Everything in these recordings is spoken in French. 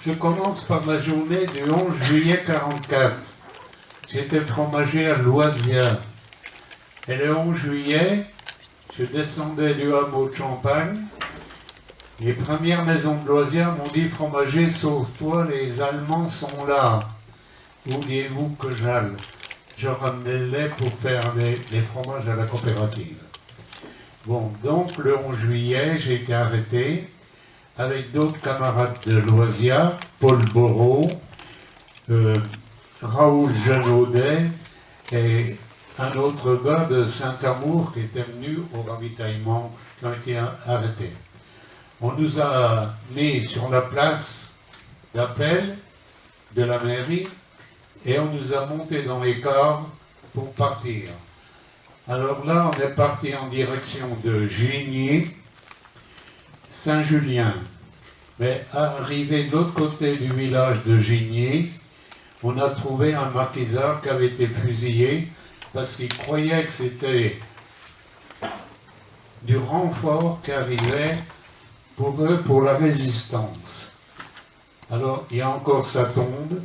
Je commence par la journée du 11 juillet 1944. J'étais fromager à Loisias. Et le 11 juillet, je descendais du hameau de Champagne. Les premières maisons de Loisias m'ont dit: fromager, sauve-toi, les Allemands sont là. Vouliez-vous que j'aille? Je ramenais le lait pour faire les fromages à la coopérative. Bon, donc le 11 juillet, j'ai été arrêté avec d'autres camarades de Loisias, Paul Boreau, Raoul Genaudet et un autre gars de Saint-Amour qui était venu au ravitaillement, qui ont été arrêtés. On nous a mis sur la place d'appel de la mairie et on nous a monté dans les cars pour partir. Alors là, on est parti en direction de Gigny, Saint-Julien. Mais arrivé de l'autre côté du village de Gigny, on a trouvé un maquisard qui avait été fusillé parce qu'il croyait que c'était du renfort qui arrivait pour eux, pour la résistance. Alors, il y a encore sa tombe,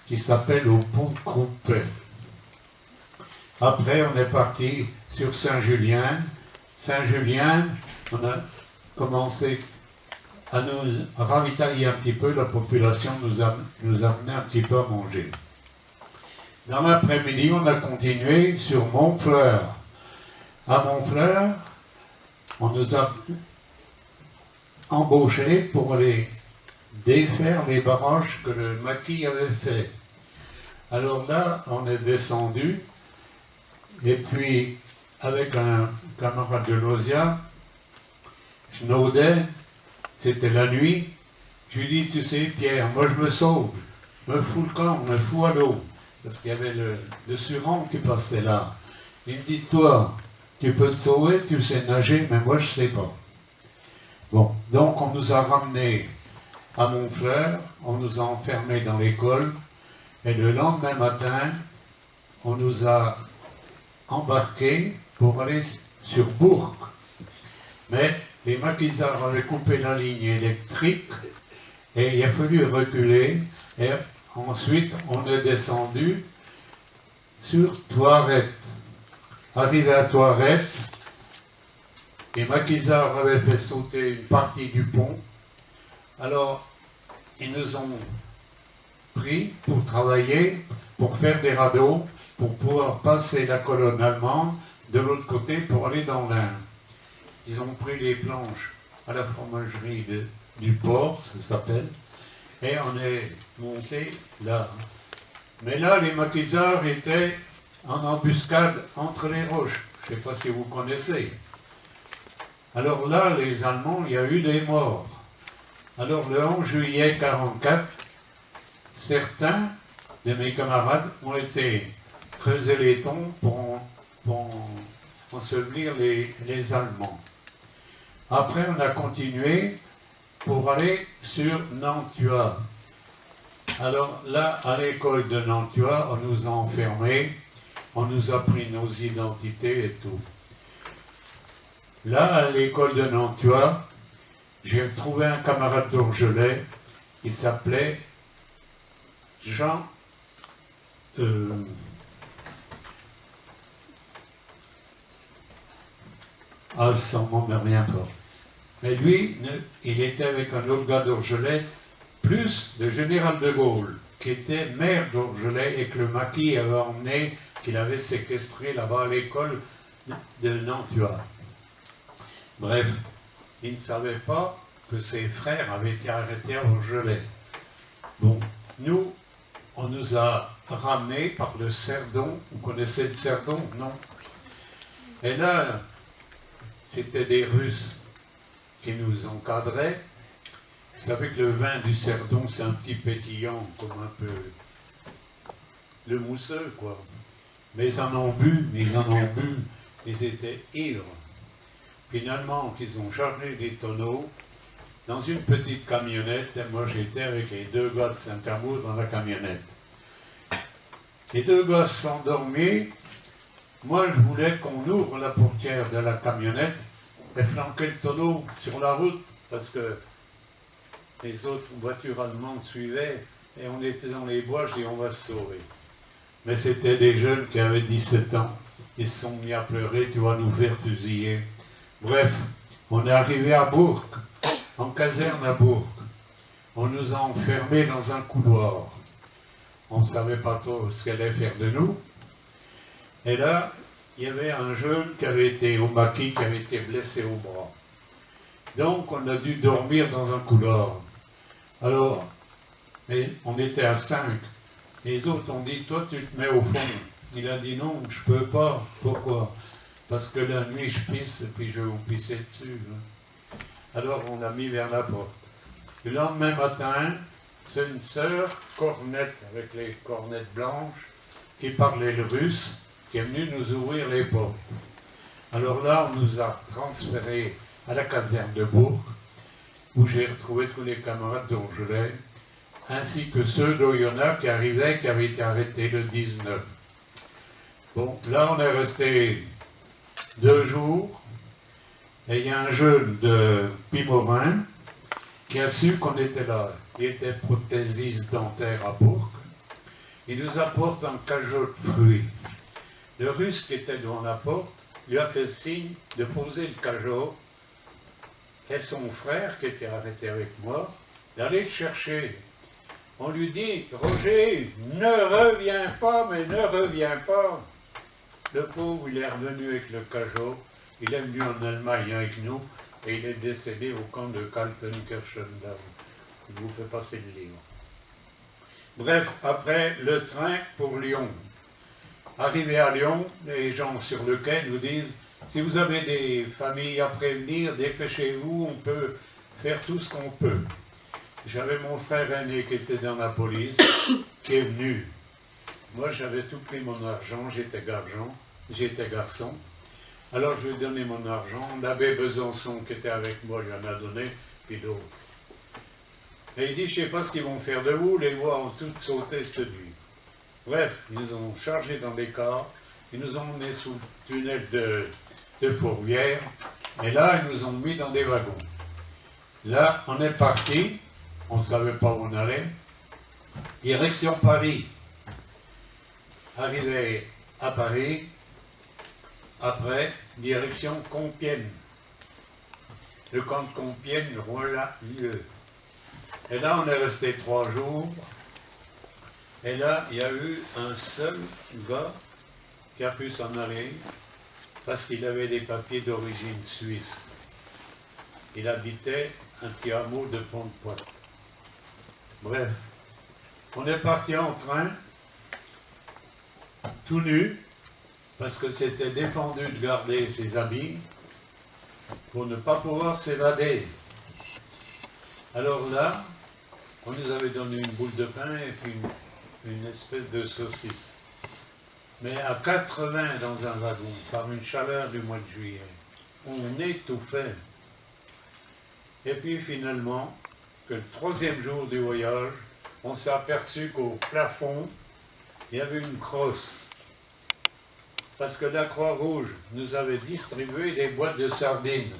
qui s'appelle au pont de Croupet. Après, on est parti sur Saint-Julien. Saint-Julien, on a commencé à nous ravitailler un petit peu, la population nous amenait un petit peu à manger. Dans l'après-midi, on a continué sur Montfleur. À Montfleur, on nous a embauchés pour aller défaire les barrages que le maquis avait fait. Alors là, on est descendu, et puis avec un camarade de Loisias, Genaudet, c'était la nuit, je lui dis: tu sais Pierre, moi je me sauve, je me fous le camp, je me fous à l'eau, parce qu'il y avait le Suran qui passait là. Il me dit: toi, tu peux te sauver, tu sais nager, mais moi je sais pas. Bon, donc on nous a ramenés à Montfleur, on nous a enfermés dans l'école, et le lendemain matin, on nous a embarqués pour aller sur Bourg. Mais les maquisards avaient coupé la ligne électrique et il a fallu reculer. Et ensuite, on est descendu sur Thoirette. Arrivé à Thoirette, les maquisards avaient fait sauter une partie du pont. Alors, ils nous ont pris pour travailler, pour faire des radeaux, pour pouvoir passer la colonne allemande de l'autre côté pour aller dans l'Ain. Ils ont pris les planches à la fromagerie du port, ça s'appelle, et on est monté là. Mais là, les maquisards étaient en embuscade entre les roches. Je ne sais pas si vous connaissez. Alors là, les Allemands, il y a eu des morts. Alors le 11 juillet 1944, certains de mes camarades ont été creuser les tombes pour ensevelir les Allemands. Après, on a continué pour aller sur Nantua. Alors là, à l'école de Nantua, on nous a enfermés, on nous a pris nos identités et tout. Là, à l'école de Nantua, j'ai retrouvé un camarade d'Orgelet qui s'appelait Jean... ça ne m'en revient pas. Mais lui, il était avec un autre gars d'Orgelet, plus le général de Gaulle, qui était maire d'Orgelet et que le maquis avait emmené, qu'il avait séquestré là-bas à l'école de Nantua. Bref, il ne savait pas que ses frères avaient été arrêtés à Orgelet. Bon, nous, on nous a ramenés par le Cerdon. Vous connaissez le Cerdon, non? Et là, c'était des Russes qui nous encadraient. Vous savez que le vin du Cerdon, c'est un petit pétillant, comme un peu le mousseux, quoi. Mais ils en ont bu, ils étaient ivres. Finalement, ils ont chargé des tonneaux dans une petite camionnette, et moi j'étais avec les deux gars de Saint-Amour dans la camionnette. Les deux gars se sont endormis. Moi, je voulais qu'on ouvre la portière de la camionnette et flanquer le tonneau sur la route, parce que les autres voitures allemandes suivaient, et on était dans les bois, je dis on va se sauver. Mais c'était des jeunes qui avaient 17 ans, ils se sont mis à pleurer, tu vas nous faire fusiller. Bref, on est arrivé à Bourg, en caserne à Bourg. On nous a enfermés dans un couloir. On ne savait pas trop ce qu'elle allait faire de nous. Et là, il y avait un jeune qui avait été au maquis, qui avait été blessé au bras. Donc, on a dû dormir dans un couloir. Alors, mais on était à 5. Les autres ont dit, toi, tu te mets au fond. Il a dit, non, je ne peux pas. Pourquoi? Parce que la nuit, je pisse, et puis je vais vous pisser dessus. Alors, on l'a mis vers la porte. Le lendemain matin, c'est une sœur, cornette, avec les cornettes blanches, qui parlait le russe, qui est venue nous ouvrir les portes. Alors là, on nous a transférés à la caserne de Bourg, où j'ai retrouvé tous les camarades d'Orgelet, ainsi que ceux d'Oyonnax qui arrivaient, qui avaient été arrêtés le 19. Bon, là, on est resté 2 jours, et il y a un jeune de Pimorin qui a su qu'on était là. Il était prothésiste dentaire à Bourg. Il nous apporte un cajot de fruits. Le Russe qui était devant la porte lui a fait signe de poser le cajot, et son frère, qui était arrêté avec moi, d'aller le chercher. On lui dit, Roger, ne reviens pas, mais ne reviens pas. Le pauvre, il est revenu avec le cajot. Il est venu en Allemagne avec nous, et il est décédé au camp de Kaltenkirchen-Damm. Je vous fais passer le livre. Bref, après, le train pour Lyon. Arrivé à Lyon, les gens sur le quai nous disent, si vous avez des familles à prévenir, dépêchez-vous, on peut faire tout ce qu'on peut. J'avais mon frère aîné qui était dans la police, qui est venu. Moi, j'avais tout pris mon argent, j'étais garçon. Alors, je lui ai donné mon argent. L'abbé Besançon, qui était avec moi, lui en a donné, puis d'autres. Et il dit, je ne sais pas ce qu'ils vont faire de vous, les voix ont toutes sauté cette nuit. Bref, ils nous ont chargés dans des cars, ils nous ont emmenés sous le tunnel de Fourvière, et là, ils nous ont mis dans des wagons. Là, on est parti, on ne savait pas où on allait, direction Paris. Arrivé à Paris, après, direction Compiègne. Le camp de Compiègne, Rolla-Lieu. Et là, on est resté 3 jours. Et là, il y a eu un seul gars qui a pu s'en aller parce qu'il avait des papiers d'origine suisse. Il habitait un petit hameau de Pont-de-Pointe. Bref, on est parti en train, tout nu, parce que c'était défendu de garder ses habits pour ne pas pouvoir s'évader. Alors là, on nous avait donné une boule de pain et puis une espèce de saucisse. Mais à 80 dans un wagon, par une chaleur du mois de juillet, on étouffait. Et puis finalement, que le 3e jour du voyage, on s'est aperçu qu'au plafond, il y avait une crosse. Parce que la Croix-Rouge nous avait distribué des boîtes de sardines.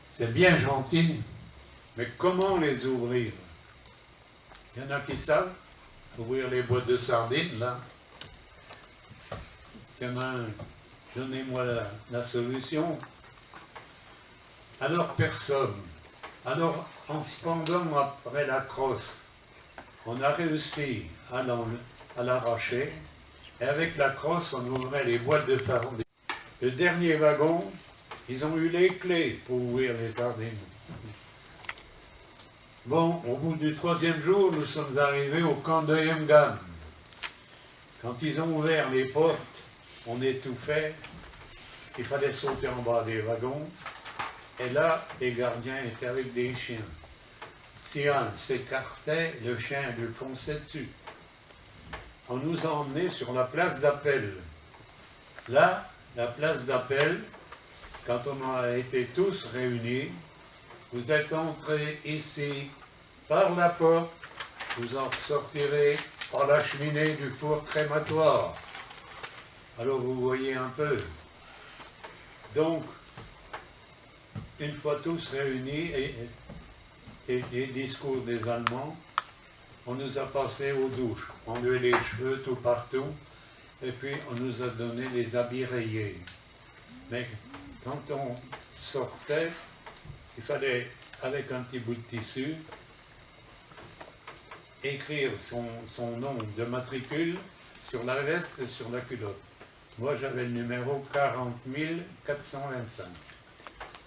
C'est bien gentil, mais comment les ouvrir? Il y en a qui savent ouvrir les boîtes de sardines, là. S'il y en a un, donnez-moi la solution. Alors personne. Alors, en se pendant après la crosse, on a réussi à l'arracher, et avec la crosse, on ouvrait les boîtes de sardines. Le dernier wagon, ils ont eu les clés pour ouvrir les sardines. Bon, au bout du 3e jour, nous sommes arrivés au camp de Hemgam. Quand ils ont ouvert les portes, on étouffait, il fallait sauter en bas des wagons, et là, les gardiens étaient avec des chiens. Si un s'écartait, le chien lui fonçait dessus. On nous a emmenés sur la place d'appel. Là, la place d'appel, quand on a été tous réunis, vous êtes entrés ici par la porte, vous en sortirez par la cheminée du four crématoire. Alors vous voyez un peu. Donc, une fois tous réunis, et des discours des Allemands, on nous a passé aux douches, enlevé les cheveux tout partout, et puis on nous a donné les habits rayés. Mais quand on sortait, il fallait, avec un petit bout de tissu, écrire son nom de matricule sur la veste et sur la culotte. Moi, j'avais le numéro 40 425.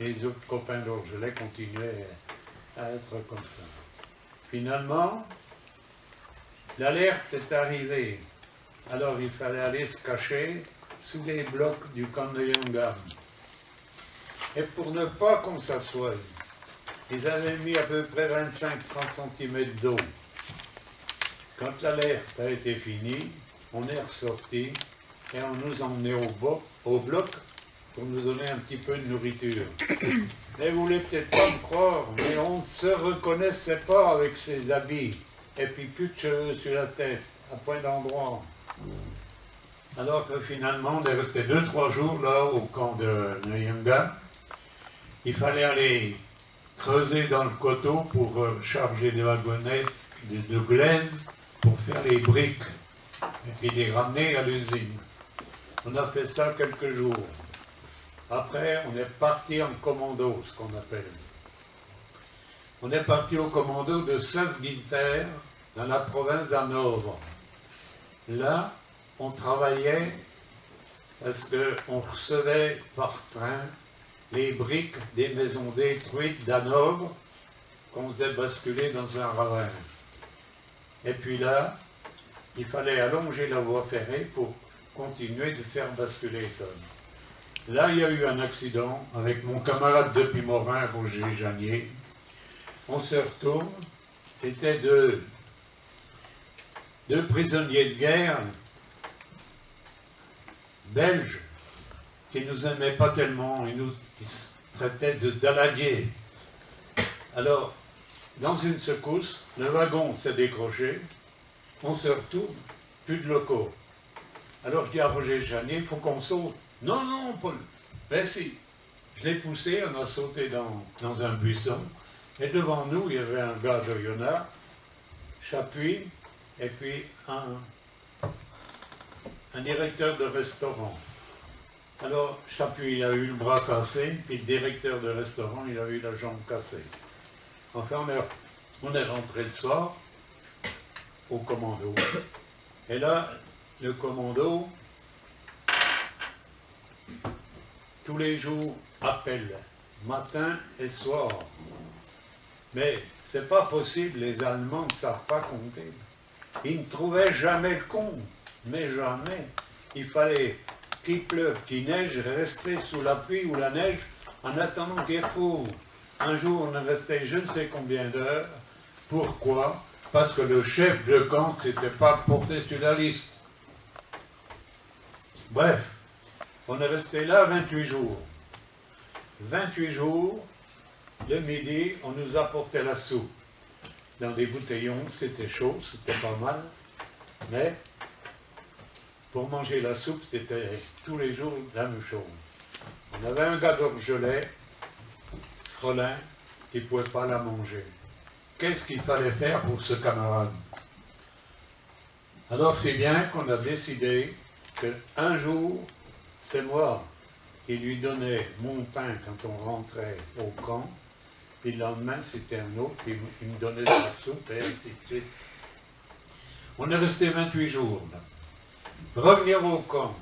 Les autres copains d'Orgelet continuaient à être comme ça. Finalement, l'alerte est arrivée. Alors, il fallait aller se cacher sous les blocs du camp de Yongam. Et pour ne pas qu'on s'assoie, ils avaient mis à peu près 25-30 cm d'eau. Quand l'alerte a été finie, on est ressorti et on nous emmenait au bloc pour nous donner un petit peu de nourriture. Mais vous voulez peut-être pas me croire, mais on ne se reconnaissait pas avec ses habits. Et puis plus de cheveux sur la tête, à point d'endroit. Alors que finalement, on est resté 2-3 jours là au camp de Nyanga. Il fallait aller creuser dans le coteau pour charger des wagonnets de glaise pour faire les briques et puis les ramener à l'usine. On a fait ça quelques jours. Après, on est parti en commando, ce qu'on appelle. On est parti au commando de Saint-Guinter, dans la province d'Hanovre. Là, on travaillait parce qu'on recevait par train les briques des maisons détruites d'Hanovre qu'on faisait basculer dans un ravin. Et puis là, il fallait allonger la voie ferrée pour continuer de faire basculer ça. Là, il y a eu un accident avec mon camarade de Pimorin, Roger Janier. On se retourne, c'était deux prisonniers de guerre belges qui ne nous aimaient pas tellement, ils se traitaient de daladiers. Alors, dans une secousse, le wagon s'est décroché, on se retourne, plus de locaux. Alors je dis à Roger Janier, il faut qu'on saute. Non, non, Paul. Ben si. Je l'ai poussé, on a sauté dans un buisson. Et devant nous, il y avait un gars de Yonard, Chapuis, et puis un directeur de restaurant. Alors, Chapuis, il a eu le bras cassé, puis le directeur de restaurant, il a eu la jambe cassée. Enfin, on est rentré le soir au commando. Et là, le commando, tous les jours, appelle, matin et soir. Mais c'est pas possible, les Allemands ne savent pas compter. Ils ne trouvaient jamais le compte, mais jamais. Il fallait qu'il pleuve, qu'il neige, rester sous la pluie ou la neige en attendant qu'il recouvre. Un jour, on est resté je ne sais combien d'heures. Pourquoi? Parce que le chef de camp ne s'était pas porté sur la liste. Bref, on est resté là 28 jours. 28 jours, le midi, on nous apportait la soupe. Dans des bouteillons, c'était chaud, c'était pas mal. Mais pour manger la soupe, c'était tous les jours la même chose. On avait un gars d'Orgelet, Frelin, qui ne pouvait pas la manger. Qu'est-ce qu'il fallait faire pour ce camarade? Alors c'est bien qu'on a décidé qu'un jour, c'est moi qui lui donnais mon pain quand on rentrait au camp, puis le lendemain c'était un autre, puis il me donnait sa soupe, et ainsi de suite. On est resté 28 jours là. Revenir au camp.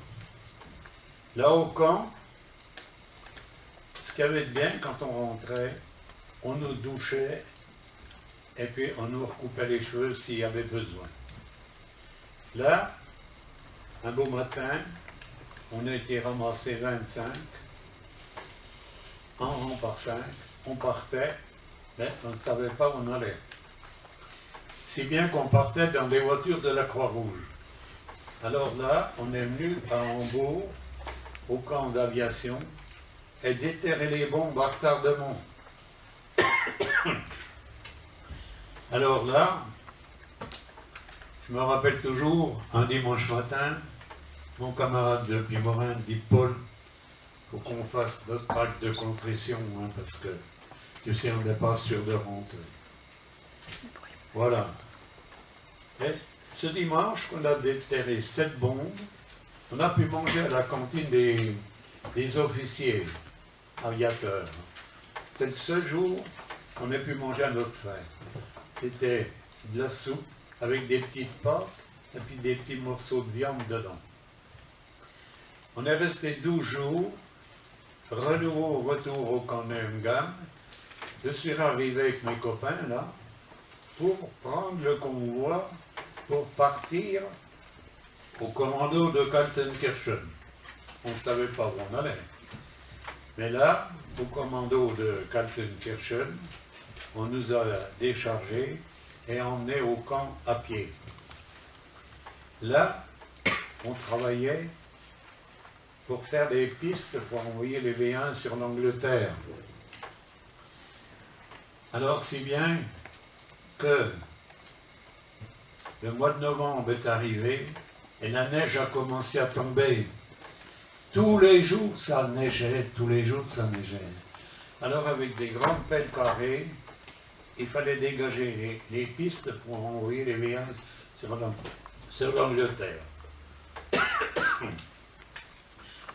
Là au camp, ce qu'il y avait de bien quand on rentrait, on nous douchait et puis on nous recoupait les cheveux s'il y avait besoin. Là, un beau matin, on a été ramassé 25, en rang par 5, on partait, mais on ne savait pas où on allait. Si bien qu'on partait dans des voitures de la Croix-Rouge. Alors là, on est venu à Hambourg, au camp d'aviation, et déterrer les bombes à retardement. Alors là, je me rappelle toujours, un dimanche matin, mon camarade de Pimorin dit « Paul, il faut qu'on fasse notre acte de contrition, hein, parce que, tu sais, on n'est pas sûr de rentrer. » Voilà. Et ce dimanche, on a déterré 7 bombes. On a pu manger à la cantine des officiers aviateurs. C'est le seul jour qu'on a pu manger à notre faim. C'était de la soupe avec des petites pâtes et puis des petits morceaux de viande dedans. On est resté 12 jours, retour au camp Neuengamme. Je suis arrivé avec mes copains là pour prendre le convoi pour partir au commando de Kaltenkirchen. On ne savait pas où on allait. Mais là, au commando de Kaltenkirchen, on nous a déchargés et emmenés au camp à pied. Là, on travaillait pour faire des pistes pour envoyer les V1 sur l'Angleterre. Alors, si bien que le mois de novembre est arrivé et la neige a commencé à tomber. Tous les jours, ça neigeait, tous les jours, ça neigeait. Alors, avec des grandes pelles carrées, il fallait dégager les pistes pour envoyer les V1 sur l'Angleterre.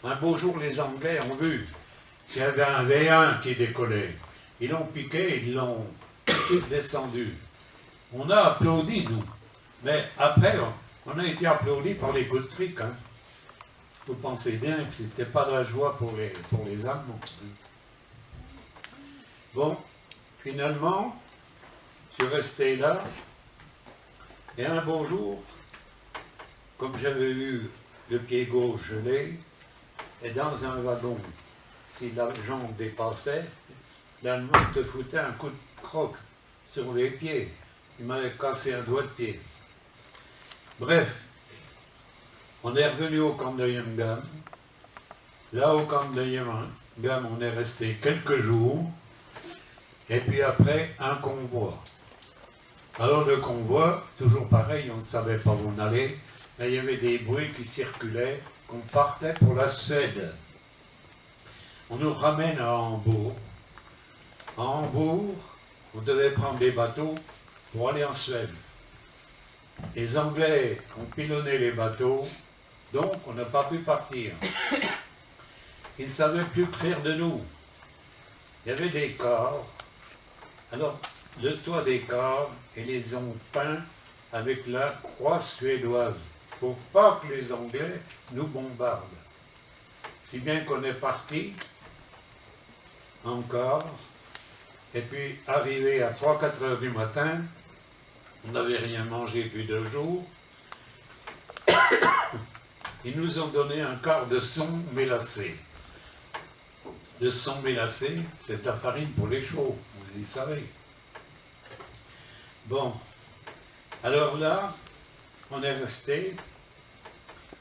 Un beau jour, les Anglais ont vu qu'il y avait un V1 qui décollait. Ils l'ont piqué, ils l'ont descendu. On a applaudi, nous. Mais après, on a été applaudi par les Gottric. Hein. Vous pensez bien que ce n'était pas de la joie pour les Allemands. Bon, finalement, je suis resté là. Et un beau jour, comme j'avais eu le pied gauche gelé, et dans un wagon, si la jambe dépassait, l'Allemand te foutait un coup de croc sur les pieds. Il m'avait cassé un doigt de pied. Bref, on est revenu au camp de Neuengamme. Là, au camp de Neuengamme, on est resté quelques jours. Et puis après, un convoi. Alors le convoi, toujours pareil, on ne savait pas où on allait, mais il y avait des bruits qui circulaient, qu'on partait pour la Suède. On nous ramène à Hambourg. À Hambourg, on devait prendre des bateaux pour aller en Suède. Les Anglais ont pilonné les bateaux, donc on n'a pas pu partir. Ils ne savaient plus que faire de nous. Il y avait des cars. Alors, le toit des cars, ils les ont peints avec la croix suédoise, pour pas que les Anglais nous bombardent. Si bien qu'on est parti, encore, et puis arrivé à 3-4 heures du matin, on n'avait rien mangé depuis 2 jours, ils nous ont donné un quart de son mélacé. Le son mélacé, c'est la farine pour les chauds, vous y savez. Bon, alors là, on est resté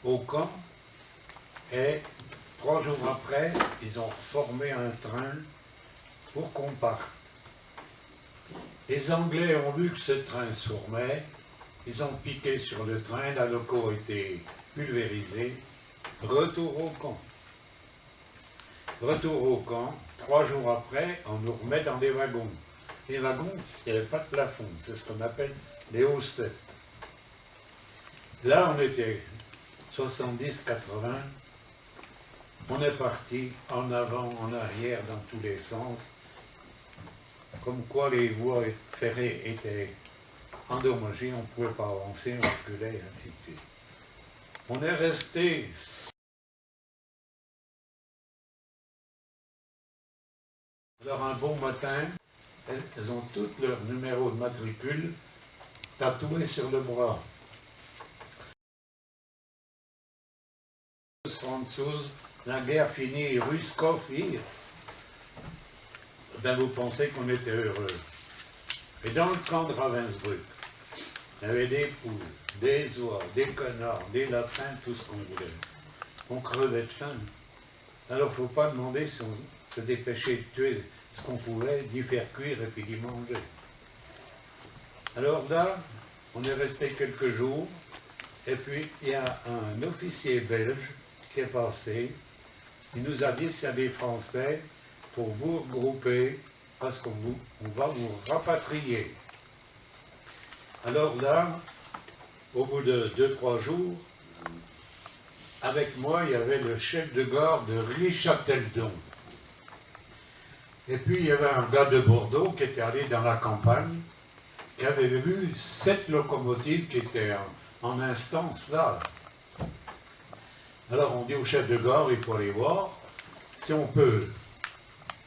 au camp et 3 jours après, ils ont formé un train pour qu'on parte. Les Anglais ont vu que ce train se formait, ils ont piqué sur le train, la loco a été pulvérisée, retour au camp. Retour au camp, 3 jours après, on nous remet dans des wagons. Les wagons, il n'y avait pas de plafond, c'est ce qu'on appelle les haussettes. Là, on était 70-80, on est parti en avant, en arrière, dans tous les sens, comme quoi les voies ferrées étaient endommagées, on ne pouvait pas avancer, on reculait, et ainsi de suite. On est resté. Alors un bon matin, elles ont tous leurs numéros de matricule tatoués sur le bras. Franzouse, la guerre finie, Ruskov ist. Ben vous pensez qu'on était heureux. Et dans le camp de Ravensbrück, il y avait des poules, des oies, des canards, des lapins, tout ce qu'on voulait. On crevait de faim. Alors il ne faut pas demander si on se dépêchait de tuer ce qu'on pouvait, d'y faire cuire et puis d'y manger. Alors là, on est resté quelques jours, et puis il y a un officier belge qui est passé, il nous a dit s'il y a des Français, pour vous regrouper, parce qu'on va vous rapatrier. Alors là, au bout de 2-3 jours, avec moi, il y avait le chef de gare de Richateldon. Et puis, il y avait un gars de Bordeaux qui était allé dans la campagne, qui avait vu 7 locomotives qui étaient en instance là. Alors, on dit au chef de gare, il faut aller voir si on peut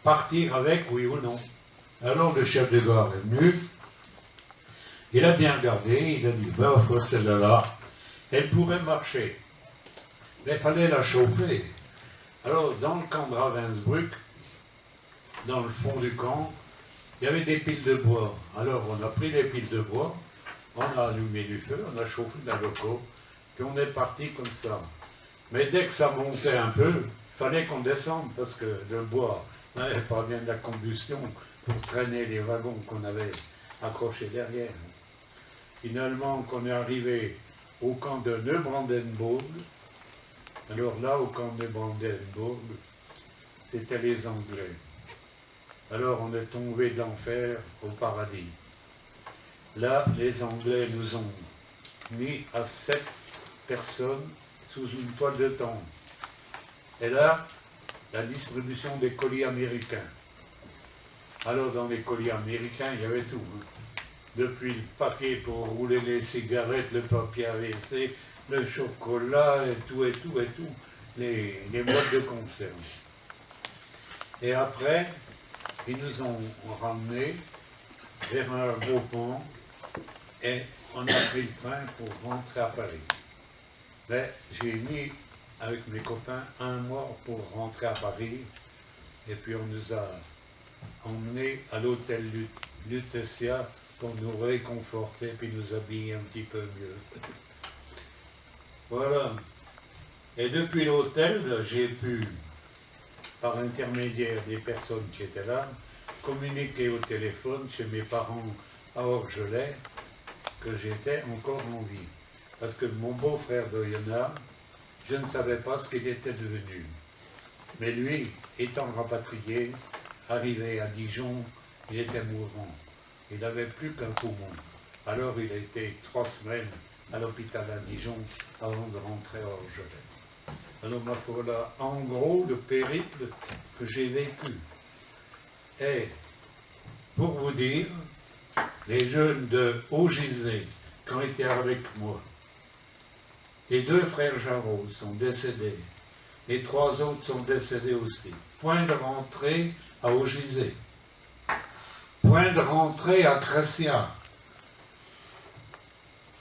partir avec, oui ou non. Alors, le chef de gare est venu, il a bien regardé, il a dit, ben, celle-là, elle pourrait marcher. Mais il fallait la chauffer. Alors, dans le camp de Ravensbrück, dans le fond du camp, il y avait des piles de bois. Alors, on a pris les piles de bois, on a allumé du feu, on a chauffé la loco, puis on est parti comme ça. Mais dès que ça montait un peu, il fallait qu'on descende, parce que le bois n'avait pas bien de la combustion pour traîner les wagons qu'on avait accrochés derrière. Finalement, qu'on est arrivé au camp de Neubrandenburg. Alors là, au camp de Neubrandenburg, c'était les Anglais. Alors on est tombé d'enfer au paradis. Là, les Anglais nous ont mis à 7 personnes sous une toile de tente. Et là, la distribution des colis américains. Alors dans les colis américains, il y avait tout. Depuis le papier pour rouler les cigarettes, le papier AVC, le chocolat, et tout, les boîtes de conserve. Et après, ils nous ont ramenés vers un gros pont et on a pris le train pour rentrer à Paris. Mais j'ai mis, avec mes copains, 1 mois pour rentrer à Paris et puis on nous a emmenés à l'hôtel Lutetia pour nous réconforter puis nous habiller un petit peu mieux. Voilà. Et depuis l'hôtel, j'ai pu, par intermédiaire des personnes qui étaient là, communiquer au téléphone chez mes parents à Orgelet que j'étais encore en vie. Parce que mon beau-frère d'Oyonnax, je ne savais pas ce qu'il était devenu. Mais lui, étant rapatrié, arrivé à Dijon, il était mourant. Il n'avait plus qu'un poumon. Alors il a été 3 semaines à l'hôpital à Dijon avant de rentrer à Orgelet. Alors voilà, en gros, le périple que j'ai vécu. Et pour vous dire, les jeunes de Haut-Gisé, qui ont été avec moi, les 2 frères Jarreau sont décédés. Les 3 autres sont décédés aussi. Point de rentrée à Haut-Gisé. Point de rentrée à Cressia.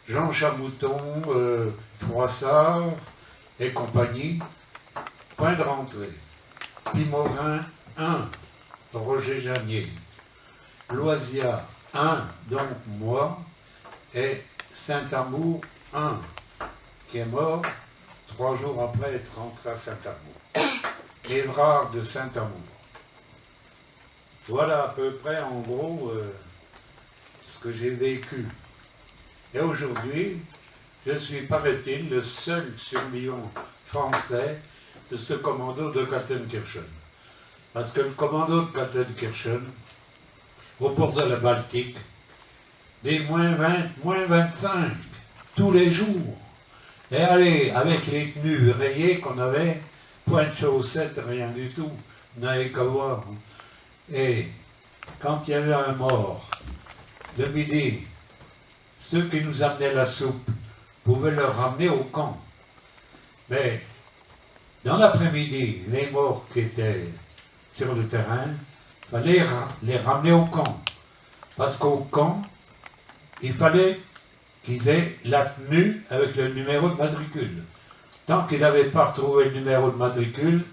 Jean Chamouton, Froissart et compagnie. Point de rentrée. Pimorin, 1. Roger Janier. Loisia, 1. Donc moi. Et Saint-Amour, 1. Qui est mort 3 jours après être rentré à Saint-Amour. Évrard de Saint-Amour. Voilà à peu près, en gros, ce que j'ai vécu. Et aujourd'hui, je suis, paraît-il, le seul survivant français de ce commando de Kaltenkirchen. Parce que le commando de Kaltenkirchen, au bord de la Baltique, des moins 20, moins 25, tous les jours. Et allez, avec les tenues rayées qu'on avait, point de chaussettes, rien du tout, n'avait qu'à voir. Et quand il y avait un mort, le midi, ceux qui nous amenaient la soupe pouvaient le ramener au camp. Mais dans l'après-midi, les morts qui étaient sur le terrain, il fallait les ramener au camp. Parce qu'au camp, il fallait qu'ils aient la tenue avec le numéro de matricule. Tant qu'ils n'avaient pas retrouvé le numéro de matricule,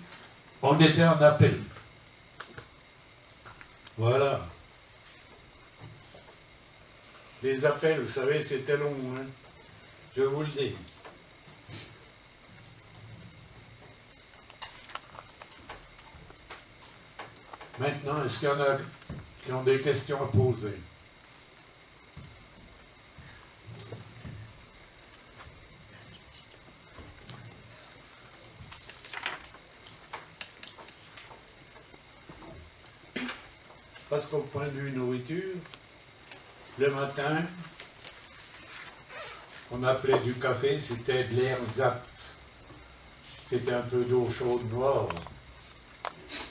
on était en appel. Voilà. Les appels, vous savez, c'était long, hein. Je vous le dis. Maintenant, est-ce qu'il y en a qui ont des questions à poser? Parce qu'au point de vue nourriture, le matin, on appelait du café, c'était de l'ersatz. C'était un peu d'eau chaude noire.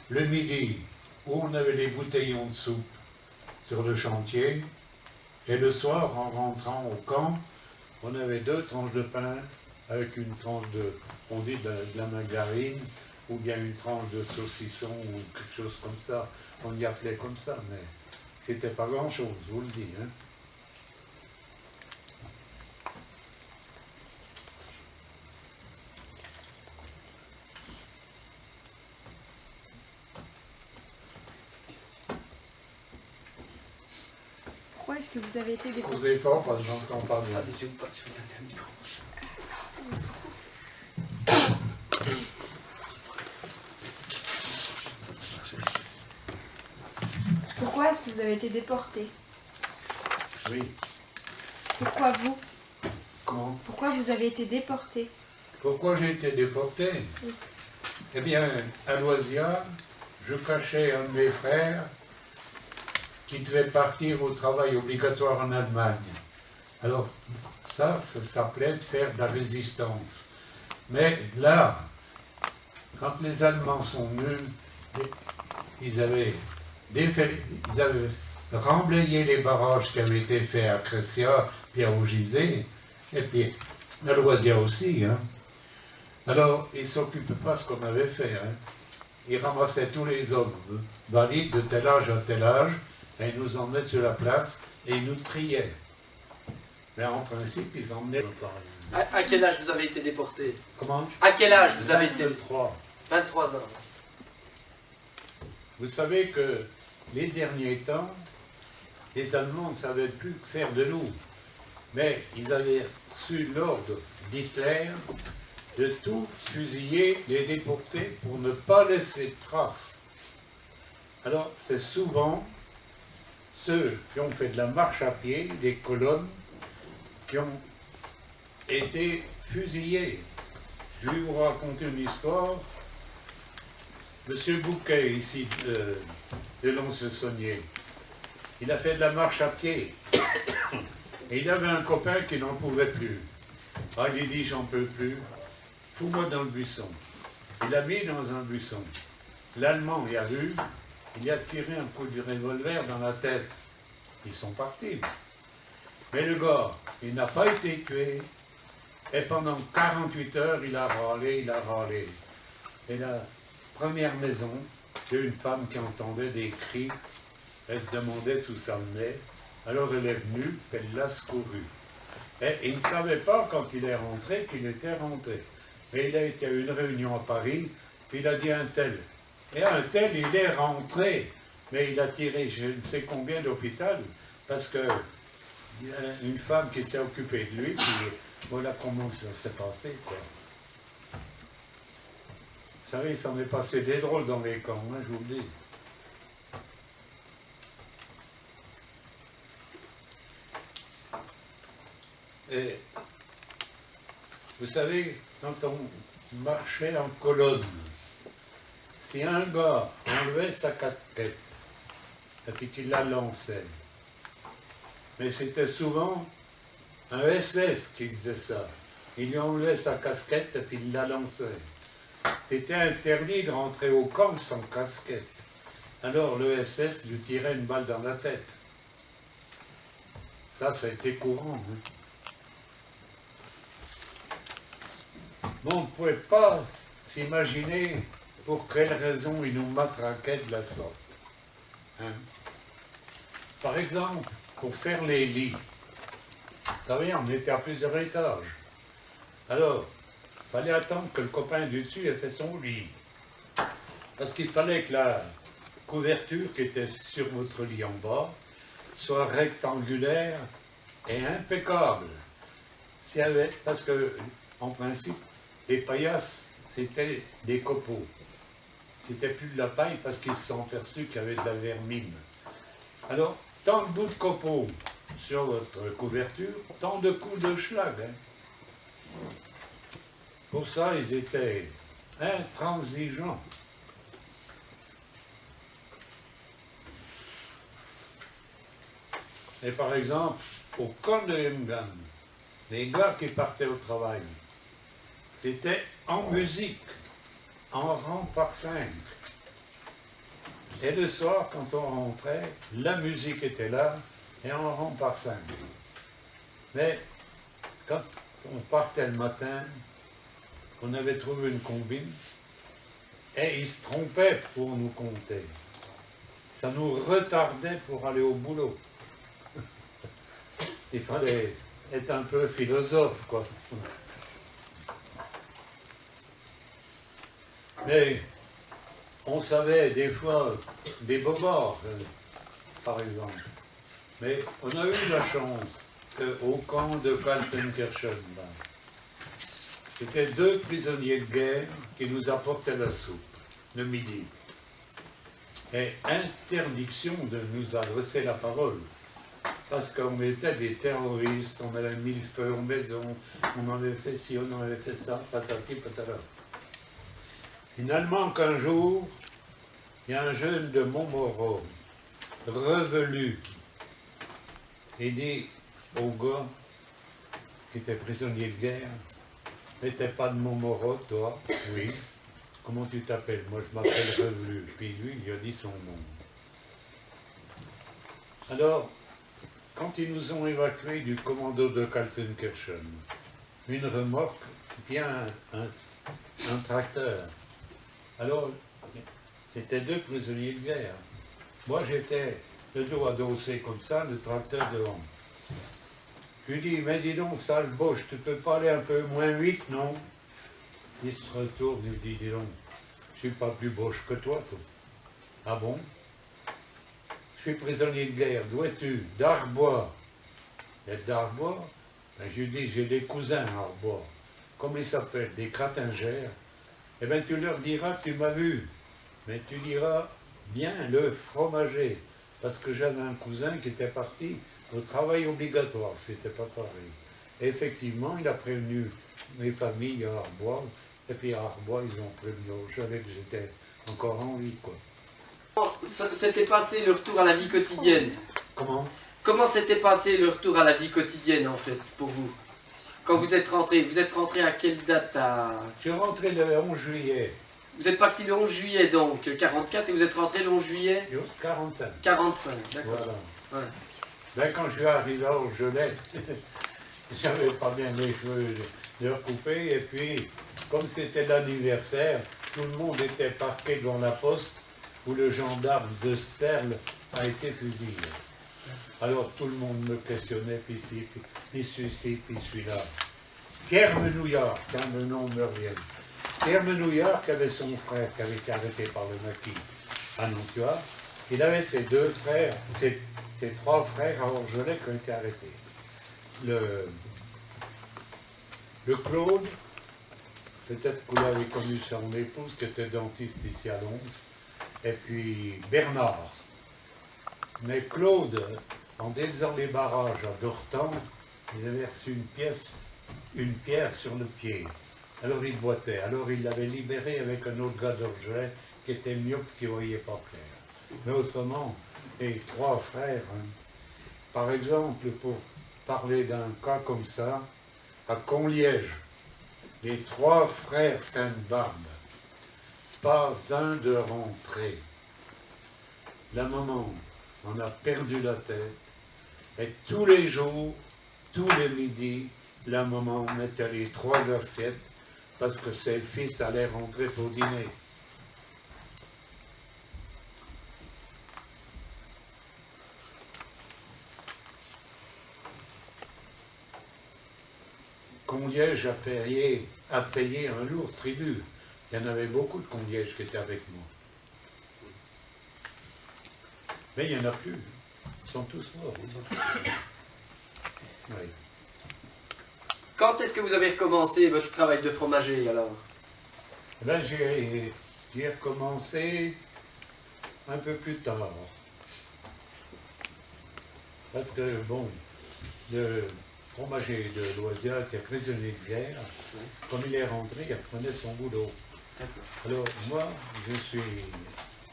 Le midi, où on avait les bouteillons de soupe sur le chantier, et le soir, en rentrant au camp, on avait 2 tranches de pain avec une tranche de, on dit de la margarine, ou bien une tranche de saucisson, ou quelque chose comme ça. On y appelait comme ça, mais c'était pas grand-chose, je vous le dis. Hein. Pourquoi est-ce que vous avez été déporté? Causez fort parce que j'entends pas bien. Pourquoi est-ce que vous avez été déporté? Oui. Pourquoi vous? Comment? Pourquoi vous avez été déporté? Pourquoi j'ai été déporté? Oui. Eh bien, à Loisias, je cachais un de mes frères qui devait partir au travail obligatoire en Allemagne. Alors, ça s'appelait de faire de la résistance. Mais là, quand les Allemands sont venus, ils avaient remblayé les barrages qui avaient été faits à Crescia, puis à Augizé, et puis à Loisias aussi. Hein. Alors, ils ne s'occupaient pas de ce qu'on avait fait. Hein. Ils ramassaient tous les hommes valides de tel âge à tel âge, et ils nous emmenaient sur la place, et ils nous triaient. Mais en principe, ils emmenaient... À quel âge vous avez été déporté? Comment? À quel âge vous avez été... 23. 23 ans. Vous savez que les derniers temps, les Allemands ne savaient plus que faire de nous. Mais ils avaient reçu l'ordre d'Hitler de tout fusiller, les déporter pour ne pas laisser de traces. Alors, c'est souvent ceux qui ont fait de la marche à pied, des colonnes, qui ont été fusillés. Je vais vous raconter une histoire. Monsieur Bouquet, ici, de Lons-le-Saunier, il a fait de la marche à pied. Et il avait un copain qui n'en pouvait plus. Ah, il dit, j'en peux plus, fous-moi dans le buisson. Il l'a mis dans un buisson. L'Allemand y a vu, il a tiré un coup de revolver dans la tête. Ils sont partis. Mais le gars, il n'a pas été tué. Et pendant 48 heures, il a râlé, il a râlé. Et la première maison, j'ai une femme qui entendait des cris. Elle se demandait où ça venait. Alors elle est venue, elle l'a secouru. Et il ne savait pas quand il est rentré qu'il était rentré. Mais il a été à une réunion à Paris, puis il a dit un tel. Et un tel, il est rentré. Mais il a tiré je ne sais combien d'hôpital, parce que il y a une femme qui s'est occupée de lui, puis voilà comment ça s'est passé, quoi. Vous savez, il s'en est passé des drôles dans les camps, hein, je vous le dis. Et vous savez, quand on marchait en colonne, si un gars enlevait sa casquette et puis qu'il la lançait, mais c'était souvent un SS qui faisait ça. Il lui enlevait sa casquette et puis il la lançait. C'était interdit de rentrer au camp sans casquette. Alors le SS lui tirait une balle dans la tête. Ça a été courant. Hein. Bon, on ne pouvait pas s'imaginer pour quelle raison ils nous matraquaient de la sorte. Hein. Par exemple, pour faire les lits. Vous savez, on était à plusieurs étages. Alors, il fallait attendre que le copain du dessus ait fait son lit. Parce qu'il fallait que la couverture qui était sur votre lit en bas soit rectangulaire et impeccable. Parce que, en principe, les paillasses, c'était des copeaux. C'était plus de la paille parce qu'ils se sont aperçus qu'il y avait de la vermine. Alors, tant de bouts de copeaux sur votre couverture, tant de coups de schlag. Hein. Pour ça, ils étaient intransigeants. Et par exemple, au camp de Hemgan, les gars qui partaient au travail, c'était en musique, en rang par 5. Et le soir, quand on rentrait, la musique était là, et en rang par 5. Mais quand on partait le matin, on avait trouvé une combine, et ils se trompaient pour nous compter. Ça nous retardait pour aller au boulot. Il fallait être un peu philosophe, quoi. Mais on savait des fois des bobards, par exemple. Mais on a eu la chance qu'au camp de Kaltenkirchen, c'était 2 prisonniers de guerre qui nous apportaient la soupe le midi. Et interdiction de nous adresser la parole. Parce qu'on était des terroristes, on avait mis le feu aux maisons, on avait fait ci, on avait fait ça, patati patata. Finalement, qu'un jour, il y a un jeune de Montmoreau, revenu, et dit au gars qui était prisonnier de guerre, « Mais t'es pas de Montmoreau, toi ?»« Oui. »« Comment tu t'appelles ?»« Moi, je m'appelle Revelu. » Puis lui, il a dit son nom. Alors, quand ils nous ont évacués du commando de Kaltenkirchen, une remorque, bien un tracteur. Alors, c'était 2 prisonniers de guerre. Moi, j'étais le dos adossé comme ça, le tracteur devant. Je lui dis, mais dis donc, sale boche, tu peux pas aller un peu moins vite, non? Il se retourne, il dit, dis donc, je suis pas plus boche que toi, toi. Ah bon? Je suis prisonnier de guerre, d'où es-tu? D'Arbois. Et d'Arbois? Ben, je lui dis, j'ai des cousins à Arbois. Comment ils s'appellent? Des Crattingères. Eh bien, tu leur diras que tu m'as vu. Mais tu diras bien le fromager. Parce que j'avais un cousin qui était parti au travail obligatoire. C'était pas pareil. Et effectivement, il a prévenu mes familles à Arbois. Et puis à Arbois, ils ont prévenu aux jeunes que j'étais encore en vie, quoi. S'était passé le retour à la vie quotidienne? Comment? Comment s'était passé le retour à la vie quotidienne, en fait, pour vous? Quand vous êtes rentré à quelle date Je suis rentré le 11 juillet. Vous êtes parti le 11 juillet, donc, 44, et vous êtes rentré le 11 juillet 45. 45, d'accord. Voilà. Ouais. Ben, quand je suis arrivé à Orgelet, j'avais pas bien les cheveux de recouper, et puis, comme c'était l'anniversaire, tout le monde était parqué devant la poste où le gendarme de Sterle a été fusillé. Alors tout le monde me questionnait, puis ici, puis celui-ci, puis celui-là. Pierre Menouillard, quand le nom me revient. Pierre Menouillard, qui avait son frère qui avait été arrêté par le maquis à Nantua, il avait ses 2 frères, ses 3 frères à Orgelet qui ont été arrêtés. Le Claude, peut-être que vous l'avez connu son épouse, qui était dentiste ici à Lons, et puis Bernard. Mais Claude, en défaisant les barrages à Dortan, il avait reçu une pierre sur le pied. Alors il boitait. Alors il l'avait libéré avec un autre gars d'Orgelet qui était myope, qui ne voyait pas clair. Mais autrement, les 3 frères, par exemple, pour parler d'un cas comme ça, à Conliège, les 3 frères Sainte-Barbe, pas un de rentré. La maman en a perdu la tête, et tous les jours, tous les midis, la maman mettait les 3 assiettes parce que ses fils allaient rentrer pour dîner. Conliège a payé un lourd tribut. Il y en avait beaucoup de Conliège qui étaient avec moi. Mais il n'y en a plus. Ils sont tous morts. Oui. Quand est-ce que vous avez recommencé votre travail de fromager, alors? Eh bien, j'ai recommencé un peu plus tard. Parce que, bon, le fromager de Loisias qui est prisonnier de guerre, comme il est rentré, il reprenait son boulot. Alors, moi, je suis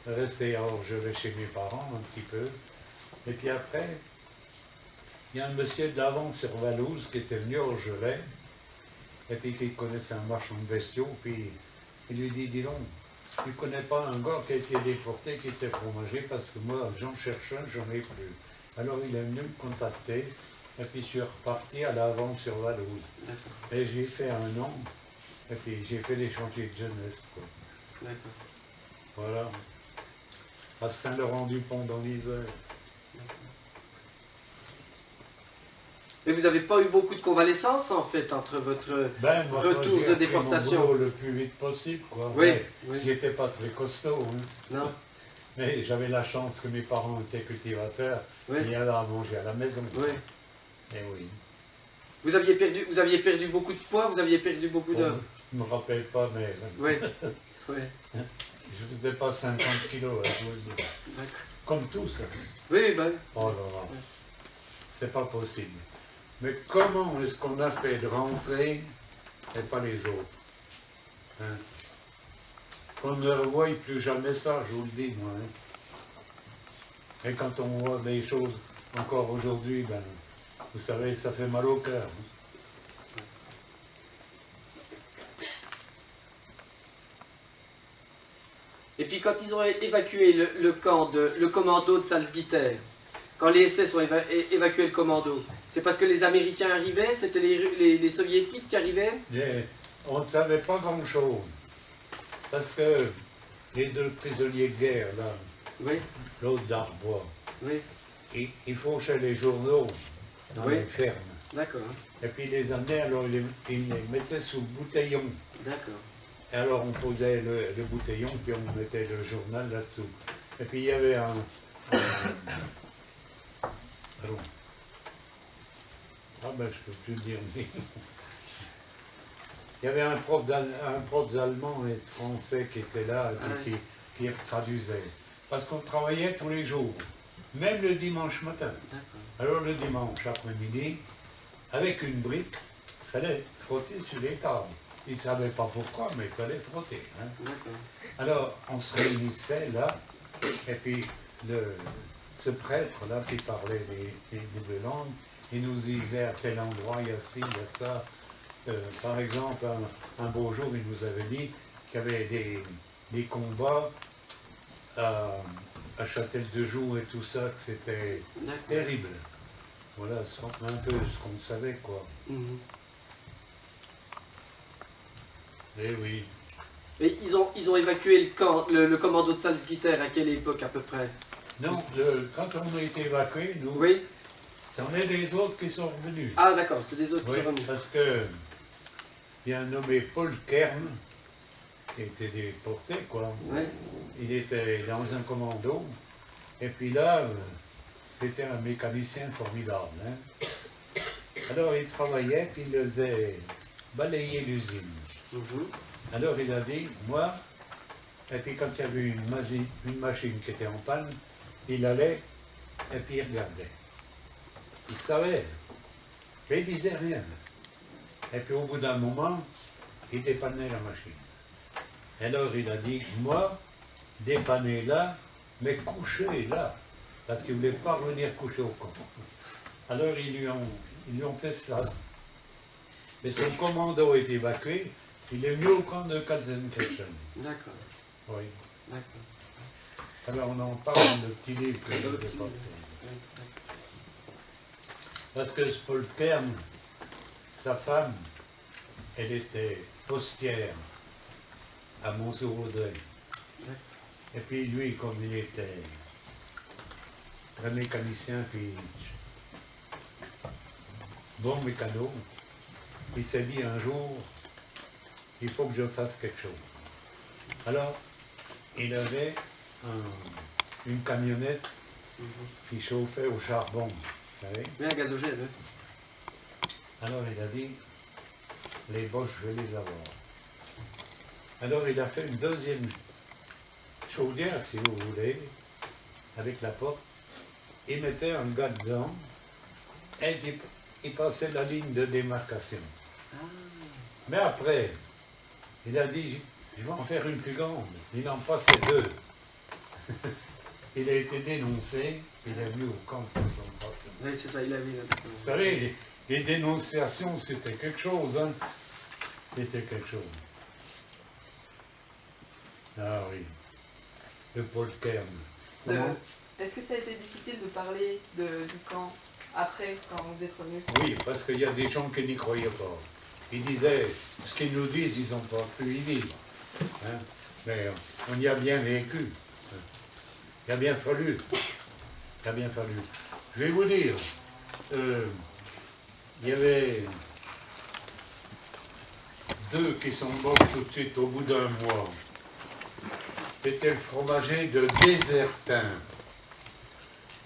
resté à Orgelet chez mes parents un petit peu. Et puis après, il y a un monsieur de l'Avance-sur-Valouse qui était venu au Gelais, et puis qui connaissait un marchand de bestiaux, puis il lui dit, dis donc, tu connais pas un gars qui a été déporté, qui était fromager, parce que moi, j'en cherche un, j'en ai plus. Alors il est venu me contacter, et puis je suis reparti à l'Avance-sur-Valouse. Et j'ai fait un an, et puis j'ai fait les chantiers de jeunesse, quoi. D'accord. Voilà. À Saint-Laurent-du-Pont dans l'Isère. Mais vous n'avez pas eu beaucoup de convalescence en fait entre votre Moi, retour j'ai de appris déportation. mon boulot le plus vite possible, quoi. Oui, Mais oui. j'étais pas très costaud, hein. Non. Mais j'avais la chance que mes parents étaient cultivateurs, Oui. il y avait à manger à la maison. Oui. Et oui. Vous aviez perdu beaucoup de poids, vous aviez perdu beaucoup de. Bon, je ne me rappelle pas, mais Oui. Oui. je faisais pas 50 kilos, hein, je vous le dis. D'accord. Comme tous. Hein. Oui, ben. Oh là là. Oui. C'est pas possible. Mais comment est-ce qu'on a fait de rentrer et pas les autres, hein? Qu'on ne revoie plus jamais ça, je vous le dis, moi. Hein. Et quand on voit des choses encore aujourd'hui, ben, vous savez, ça fait mal au cœur. Hein. Et puis quand ils ont évacué le commando de Salzgitter, quand les SS ont évacué le commando, c'est parce que les Américains arrivaient, c'était les Soviétiques qui arrivaient? Et on ne savait pas grand-chose. Parce que les deux prisonniers de guerre, là, Oui, l'autre d'Arbois, oui, ils fauchaient les journaux dans Oui. les fermes. d'accord, Et puis ils les amenaient, alors ils les mettaient sous le bouteillon. d'accord. Et alors on posait le bouteillon, puis on mettait le journal là-dessous. Et puis il y avait pardon. Ah ben je peux plus le dire. Mais il y avait un prof d'allemand et de français qui était là, et puis qui traduisait. Parce qu'on travaillait tous les jours, même le dimanche matin. D'accord. Alors le dimanche après-midi, avec une brique, il fallait frotter sur les tables. Ils ne savaient pas pourquoi, mais il fallait frotter. Hein. D'accord. Alors on se réunissait là, et puis ce prêtre-là qui parlait les deux langues, il nous disait à tel endroit, il y a ci, il y a ça. Par exemple, un beau jour, il nous avait dit qu'il y avait des combats à Châtel-de-Joux et tout ça, que c'était D'accord. terrible. Voilà, c'est un peu ce qu'on savait, quoi. Mhm. Eh oui. Et ils ont évacué le commando de Salzgitter à quelle époque à peu près? Non, quand on a été évacués, nous, Oui. c'en est des autres qui sont revenus. Ah d'accord, c'est des autres qui Oui, sont revenus. parce que il y a un nommé Paul Kern qui a été déporté, quoi. Oui. Il était dans un commando, et puis là, c'était un mécanicien formidable. Hein. Alors il travaillait, puis il faisait balayer l'usine. Mhm. Alors il a dit, moi, et puis quand il y avait une machine qui était en panne, il allait, et puis il regardait. Il savait, mais il disait rien. Et puis au bout d'un moment, il dépannait la machine. Alors il a dit, moi, dépanner là, mais coucher là, parce qu'il ne voulait pas revenir coucher au camp. Alors ils lui ont fait ça. Mais son commando est évacué, il est mis au camp de Kaltenkirchen. D'accord. Oui. D'accord. Alors on en parle dans le petit livre que je Dans le n'ai petit pas livre. fait. Parce que ce Paul Kern, sa femme, elle était postière à Monceau-Vaudreuil. Et puis lui, comme il était un mécanicien, puis bon mécano, il s'est dit un jour, il faut que je fasse quelque chose. Alors, il avait une camionnette Mhm. qui chauffait au charbon, vous savez. Oui, un gazogène, oui. Alors il a dit, les boches, je vais les avoir. Alors il a fait une deuxième chaudière, si vous voulez, avec la porte. Il mettait un gars dedans et il passait la ligne de démarcation. Ah. Mais après, il a dit, je vais en faire une plus grande. Il en passait deux. Il a été dénoncé Il a vu au camp de concentration. Oui, c'est ça, il avait. Vous savez, les dénonciations, c'était quelque chose, hein. C'était quelque chose. Ah oui. Le Paul Kern. Comment? Est-ce que ça a été difficile de parler du camp après, quand vous êtes revenu? Oui, parce qu'il y a des gens qui n'y croyaient pas. Ils disaient, ce qu'ils nous disent, ils n'ont pas pu y vivre. Hein? Mais on y a bien vécu. Il a bien fallu. Il a bien fallu. Je vais vous dire, il y avait 2 qui sont morts tout de suite au bout d'un mois. C'était le fromager de Désertin.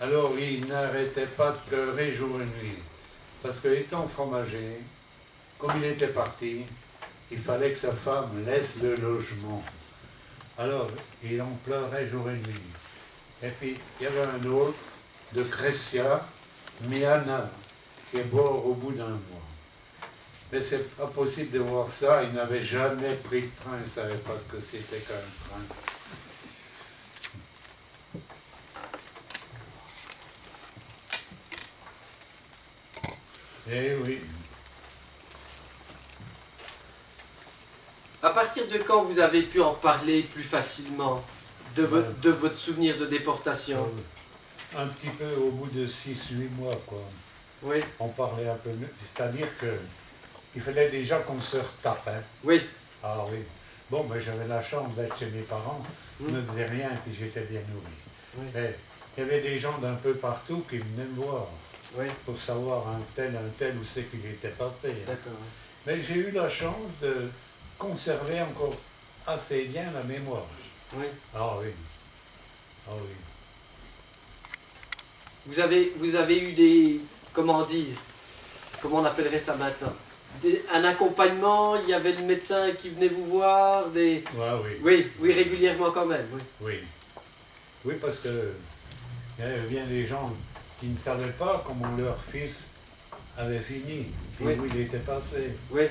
Alors il n'arrêtait pas de pleurer jour et nuit. Parce que étant fromager, comme il était parti, il fallait que sa femme laisse le logement. Alors il en pleurait jour et nuit. Et puis il y avait un autre de Crescia, Miana, qui est mort au bout d'un mois. Mais c'est pas possible de voir ça, il n'avait jamais pris le train, il ne savait pas ce que c'était qu'un train. Eh oui. À partir de quand vous avez pu en parler plus facilement de votre souvenir de déportation? Un petit peu au bout de 6-8 mois, quoi. Oui, On parlait un peu mieux. C'est-à-dire que il fallait déjà qu'on se retape. Hein. oui, Ah oui. Bon, mais j'avais la chance d'être chez mes parents. Je ne faisais rien et puis j'étais bien nourri. Oui. Mais il y avait des gens d'un peu partout qui venaient me voir oui, pour savoir un tel, où c'est qu'il était passé. Hein. d'accord. Mais j'ai eu la chance de conserver encore assez bien la mémoire. Oui. Ah oui. Ah oui. Vous avez eu des, comment dire, comment on appellerait ça maintenant? Un accompagnement, il y avait le médecin qui venait vous voir, des... Ouais, oui. Oui, oui, régulièrement quand même, oui. Oui. Oui, parce que il y avait bien des gens qui ne savaient pas comment leur fils avait fini, puis Oui. où il était passé. Oui,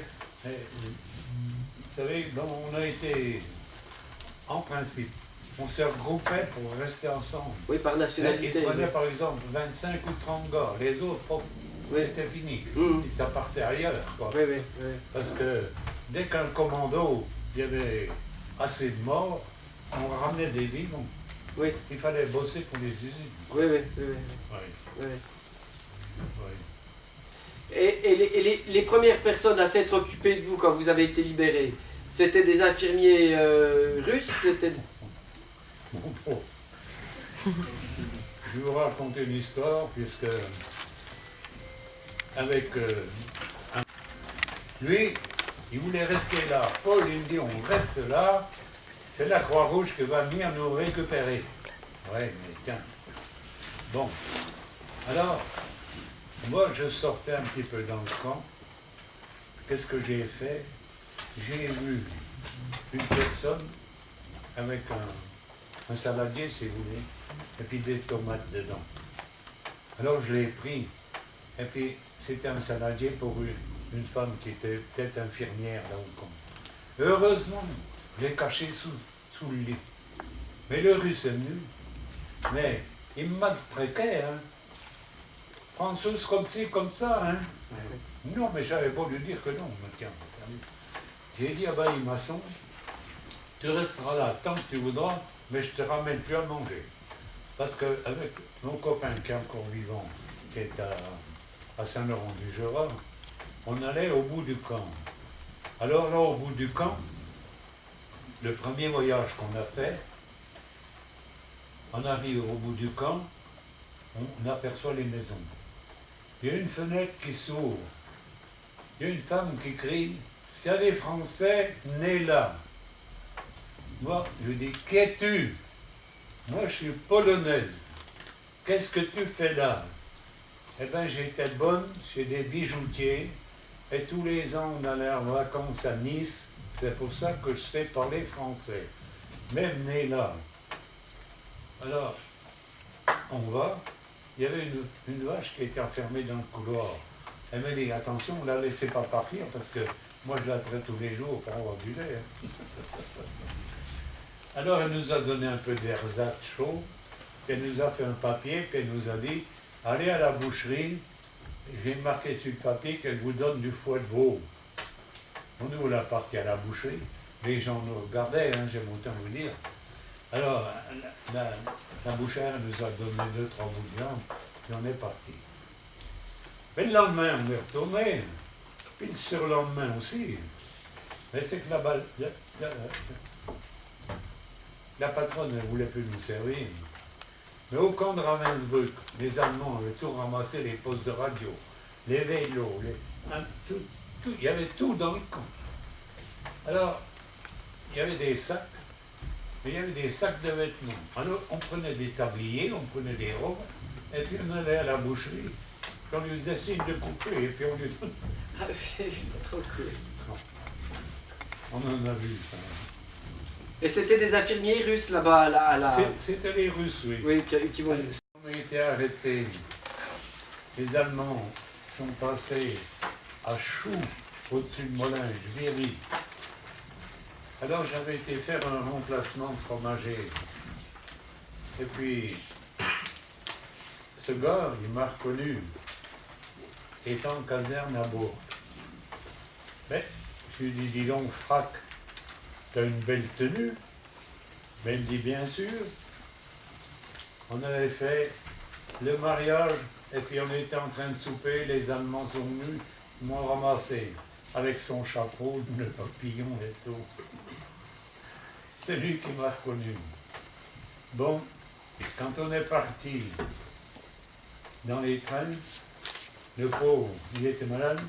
Et, vous savez, bon, on a été, en principe, on se regroupait pour rester ensemble. oui, par nationalité. Ils prenaient Oui. par exemple 25 ou 30 gars, les autres, Oui. c'était fini. Mhm. Ils ça partait ailleurs, quoi. Oui, oui, oui. Parce que dès qu'un commando, il y avait assez de morts, on ramenait des vivants. Oui, Il fallait bosser pour les usines. oui, oui, oui, oui, Oui, oui. oui. Et les premières personnes à s'être occupées de vous quand vous avez été libéré, c'était des infirmiers russes, c'était... Bon. Je vais vous raconter une histoire, puisque avec lui, il voulait rester là. Paul, il me dit, on reste là, c'est la Croix-Rouge qui va venir nous récupérer. Ouais, mais tiens. Bon. Alors, moi, je sortais un petit peu dans le camp. Qu'est-ce que j'ai fait? J'ai vu une personne avec un saladier, si vous voulez, et puis des tomates dedans. Alors je l'ai pris, et puis c'était un saladier pour une femme qui était peut-être infirmière là au camp. Heureusement, je l'ai caché sous le lit. Mais le russe est venu, mais il m'a traqué, hein. François comme ci, comme ça, hein. Non, mais j'avais pas lui dire que non, mais tiens, salut. J'ai dit, ah ben, il maçon, tu resteras là tant que tu voudras, mais je te ramène plus à manger. Parce qu'avec mon copain qui est encore vivant, qui est à Saint-Laurent-du-Jura, on allait au bout du camp. Alors là, au bout du camp, le premier voyage qu'on a fait, on arrive au bout du camp, on aperçoit les maisons. Il y a une fenêtre qui s'ouvre. Il y a une femme qui crie « S'il y a des Français, nés là !» Moi, je lui dis « Qui es-tu » ? Moi, je suis polonaise. Qu'est-ce que tu fais là? Eh bien, j'étais bonne chez des bijoutiers. Et tous les ans, on allait en vacances à Nice. C'est pour ça que je sais parler français. Même né là. Alors, on va. Il y avait une vache qui était enfermée dans le couloir. Elle m'a dit, attention, ne la laissez pas partir parce que moi, je la traite tous les jours pour avoir du lait. Hein. Alors, elle nous a donné un peu d'ersatz chaud. puis elle nous a fait un papier, puis elle nous a dit, allez à la boucherie, j'ai marqué sur le papier qu'elle vous donne du foie de veau. Nous, on est parti à la boucherie, les gens nous regardaient, hein, j'aime autant vous dire. Alors, la bouchère nous a donné 2-3 bouts de viande, puis on est parti. Mais le lendemain, on est retourné, puis le surlendemain aussi. Mais c'est que la patronne ne voulait plus nous servir. Mais au camp de Ravensbrück, les Allemands avaient tout ramassé, les postes de radio, les vélos, il y avait tout dans le camp. Alors, il y avait des sacs, mais il y avait des sacs de vêtements. Alors, on prenait des tabliers, on prenait des robes, et puis on allait à la boucherie, puis on lui faisait signe de couper, et puis on lui donnait. Ah oui, trop cool. On en a vu ça. Et c'était des infirmiers russes là-bas à la... C'était les Russes, oui. Oui, qui vont... On a été arrêtés. Les Allemands sont passés à Chou, au-dessus de Molinges, Viry. Alors j'avais été faire un remplacement de fromager. Et puis, ce gars, il m'a reconnu, étant en caserne à Bourg. Mais, je lui dis, dis donc, frac, t'as une belle tenue? Mais il me dit, bien sûr. On avait fait le mariage, et puis on était en train de souper, les Allemands sont venus, ils m'ont ramassé, avec son chapeau, le papillon et tout. C'est lui qui m'a reconnu. Bon, quand on est parti dans les trains, le pauvre, il était malade,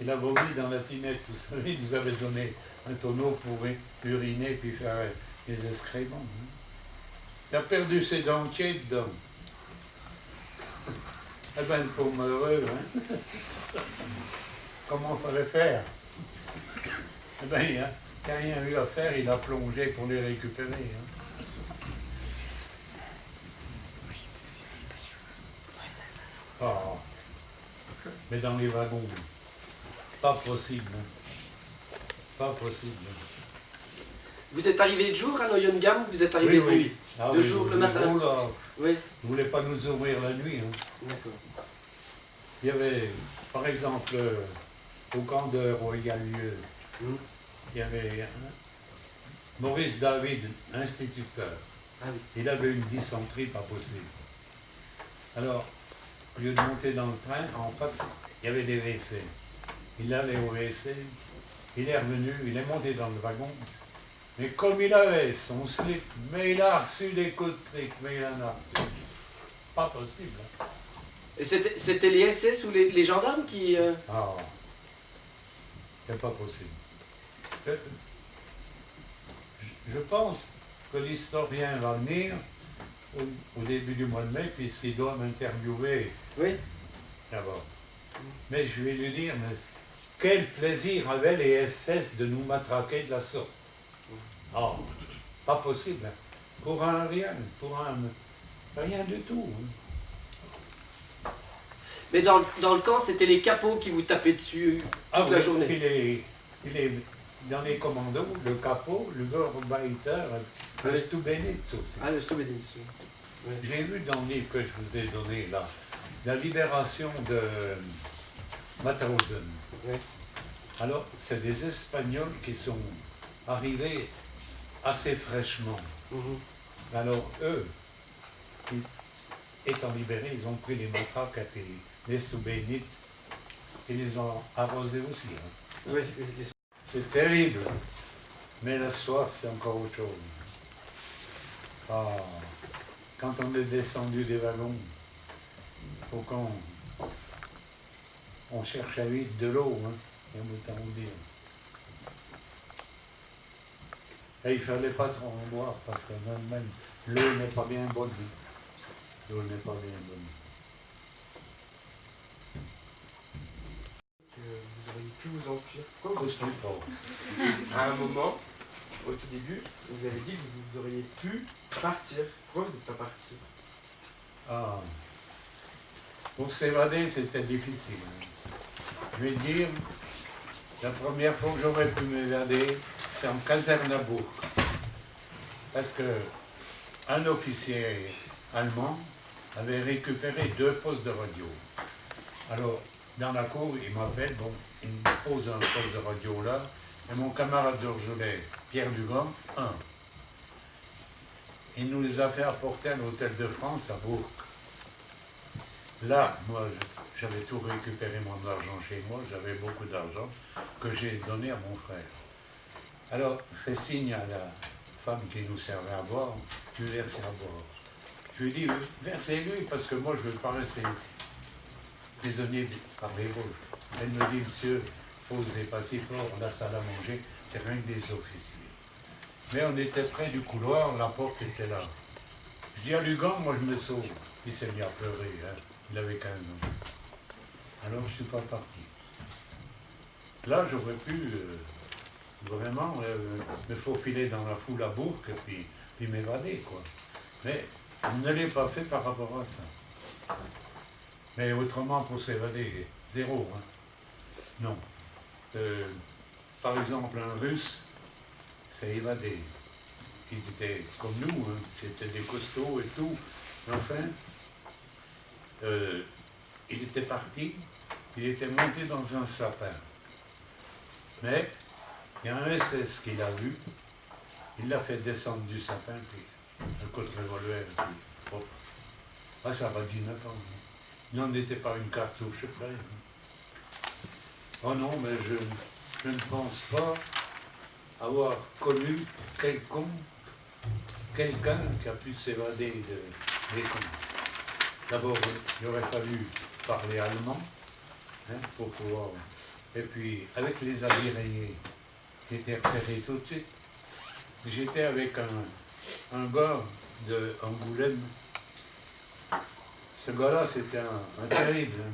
il a vomi dans la tinette, vous savez, il nous avait donné un tonneau pour uriner puis faire les excréments. Il a perdu ses dentiers dedans. Eh ben, le pauvre malheureux, hein. Comment on fallait faire? Eh ben, il n'a rien eu à faire, il a plongé pour les récupérer. Hein. Oh. Mais dans les wagons, pas possible. Pas possible. Vous êtes arrivé de jour à Neuengamme ou vous êtes arrivé de nuit? Ah, Le jour, le matin. Oh là, Oui. ils ne voulaient pas nous ouvrir la nuit. Hein. D'accord. Il y avait, par exemple, au camp de Royal-Lieu, il y avait Maurice David, instituteur. Ah oui. Il avait une dysenterie pas possible. Alors, au lieu de monter dans le train, en face, il y avait des WC. Il allait au WC, il est revenu, il est monté dans le wagon. Mais comme il avait son slip, mais il a reçu des coups de trique, mais il en a reçu. Pas possible. Hein. Et c'était les SS ou les gendarmes qui... Ah, c'est pas possible. Je pense que l'historien va venir au début du mois de mai, puisqu'il doit m'interviewer Oui. d'abord. Mais je vais lui dire, mais quel plaisir avaient les SS de nous matraquer de la sorte. Oh, pas possible. Hein. Pour un rien, rien du tout. Hein. Mais dans le camp, c'était les capots qui vous tapaient dessus toute la journée. Dans les commandos, le capot, le Vorbeiter, le Stubenitz aussi. Ah, le Stubenitz, oui. Oui. J'ai vu dans le livre que je vous ai donné là, la libération de Mauthausen. Oui. Alors, c'est des Espagnols qui sont arrivés assez fraîchement. Alors, eux, étant libérés, ils ont pris les matraques et puis les Stubenitz et les ont arrosés aussi. Hein. Oui. C'est terrible, mais la soif, c'est encore autre chose. Ah, quand on est descendu des wagons, faut qu'on cherchait vite de l'eau, hein, et autant vous dire. Et il ne fallait pas trop en boire, parce que même l'eau n'est pas bien bonne. L'eau n'est pas bien bonne. Vous auriez pu vous enfuir. Pourquoi Cause plus fort. À un moment, au tout début, vous avez dit que vous auriez pu partir. Pourquoi vous n'êtes pas parti? Ah. Pour s'évader, c'était difficile. Je vais dire, la première fois que j'aurais pu m'évader, c'est en caserne à Bourg. Parce que un officier allemands avaient récupéré 2 postes de radio. Alors, dans la cour, ils m'appellent, bon, ils me posent un poste de radio là, et mon camarade d'Orgelet, Pierre Dugan, un. Il nous les a fait apporter à l'Hôtel de France à Bourg. Là, moi, j'avais tout récupéré mon argent chez moi, j'avais beaucoup d'argent que j'ai donné à mon frère. Alors, fait signe à la femme qui nous servait à boire, lui verser à boire. Je lui ai dit, versez-lui, parce que moi, je ne veux pas rester prisonnier par les rouges. Elle me dit, monsieur, posez pas si fort, la salle à manger, c'est rien que des officiers. Mais on était près du couloir, la porte était là. Je dis à Lugan, moi je me sauve. Il s'est mis à pleurer, hein. Il avait 15 ans. Alors je ne suis pas parti. Là, j'aurais pu vraiment me faufiler dans la foule à Bourg et puis m'évader, quoi. Mais je ne l'ai pas fait par rapport à ça. Mais autrement, pour s'évader, zéro. Hein. Non. Par exemple, un Russe s'est évadé. Ils étaient comme nous, hein. C'était des costauds et tout. Mais enfin, il était parti, il était monté dans un sapin. Mais il y a un SS qui l'a vu, il l'a fait descendre du sapin, puis un coup de revolver, puis hop. Ah, ça va 19 ans. Il n'en était pas une cartouche pleine. Oh non, mais je ne pense pas avoir connu quelqu'un qui a pu s'évader des camps. D'abord, il aurait fallu parler allemand, hein, pour pouvoir... Et puis, avec les habits rayés, qui étaient repérés tout de suite, j'étais avec un gars d'Angoulême. Ce gars-là, c'était un terrible, hein,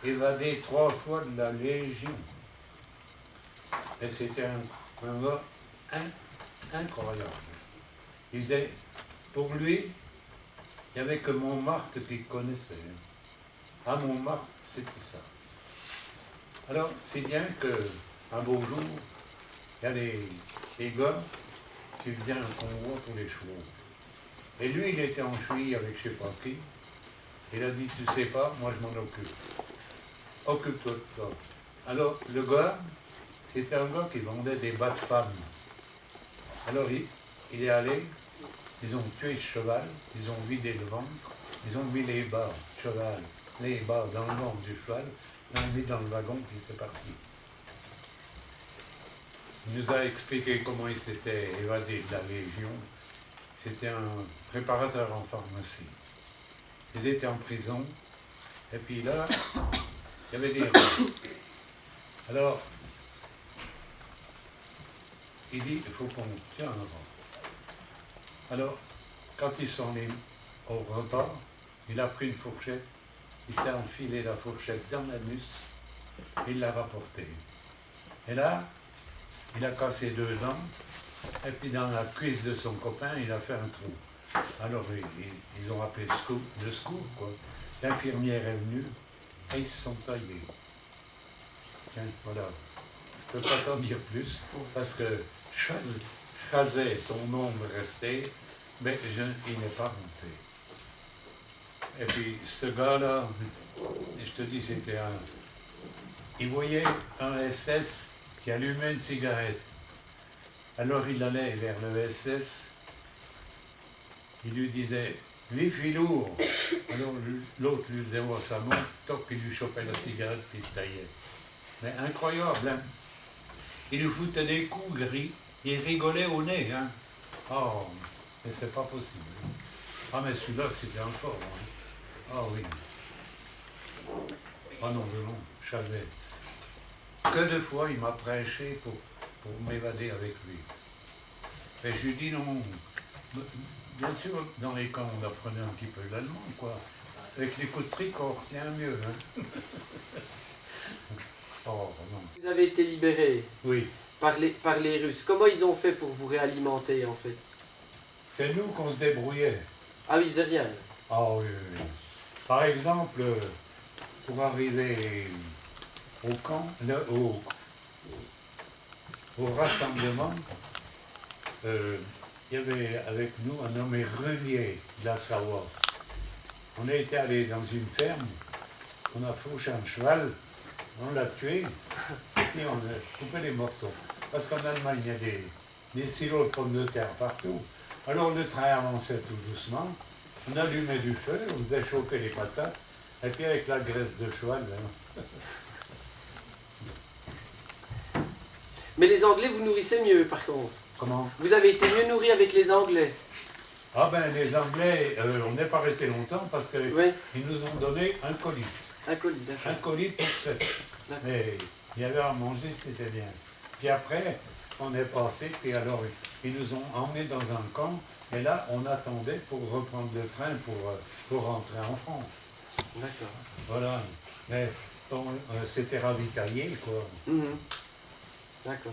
évadé 3 fois de la Légion. Et c'était un gars incroyable. Il disait, pour lui, il n'y avait que Montmartre qu'il connaissait. À Montmartre, c'était ça. Alors, c'est bien qu'un beau jour, il y a les gars qui faisaient un convoi pour les chevaux. Et lui, il était en cheville avec je ne sais pas qui. Il a dit, tu sais pas, moi je m'en occupe. Occupe-toi de toi. Alors, le gars, c'était un gars qui vendait des bas de femmes. Alors, il est allé, ils ont tué le cheval, ils ont vidé le ventre, ils ont mis les bas du cheval, les bas dans le ventre du cheval, ils l'ont mis dans le wagon, puis c'est parti. Il nous a expliqué comment il s'était évadé de la Légion. C'était un préparateur en pharmacie. Ils étaient en prison, et puis là, il y avait des rats. Alors, il dit, il faut qu'on tient un rat. Alors, quand ils sont allés au repas, il a pris une fourchette, il s'est enfilé la fourchette dans l'anus, il l'a rapportée. Et là, il a cassé 2 dents, et puis dans la cuisse de son copain, il a fait un trou. Alors, ils ont appelé le secours, quoi. L'infirmière est venue, et ils se sont taillés. Tiens, voilà. Je ne peux pas t'en dire plus, parce que Chazet, son ombre restait, mais il n'est pas monté. Et puis, ce gars-là, je te dis, c'était un... Il voyait un SS qui allumait une cigarette. Alors, il allait vers le SS, il lui disait « Vif lourd !» Alors, l'autre lui faisait voir sa montre, toc, il lui chopait la cigarette, puis il se taillait. Mais incroyable, hein. Il lui foutait des coups gris, il rigolait au nez, hein. Oh, mais c'est pas possible. Ah, mais celui-là, c'était un fort, hein. Ah oui. Ah non, Chazet. Que de fois, il m'a prêché pour m'évader avec lui. Et je lui dis non. Bien sûr, dans les camps, on apprenait un petit peu l'allemand, quoi. Avec les coups de trique, on retient mieux, hein. Oh, non. Vous avez été libéré Oui. par les Russes. Comment ils ont fait pour vous réalimenter, en fait? C'est nous qu'on se débrouillait. Ah oui, ils faisaient rien. Ah oui, oui. Par exemple, pour arriver au camp, au rassemblement, il y avait avec nous un nommé Rullier de la Savoie. on a été allé dans une ferme, on a fauché un cheval, on l'a tué, et puis on a coupé les morceaux. Parce qu'en Allemagne, il y a des silos de pommes de terre partout. Alors le train avançait tout doucement, on allumait du feu, on faisait chauffer les patates, et puis avec la graisse de cheval, Mais les Anglais, vous nourrissez mieux, par contre. comment? Vous avez été mieux nourri avec les Anglais. Ah ben les Anglais, on n'est pas resté longtemps parce qu'ils Oui, nous ont donné un colis. un colis, d'accord. Un colis pour 7. D'accord. Mais il y avait à manger, c'était bien. Puis après, on est passé, puis alors ils nous ont emmenés dans un camp, et là on attendait pour reprendre le train pour rentrer en France. D'accord. Voilà. Mais bon, c'était ravitaillé, quoi. Mhm. D'accord.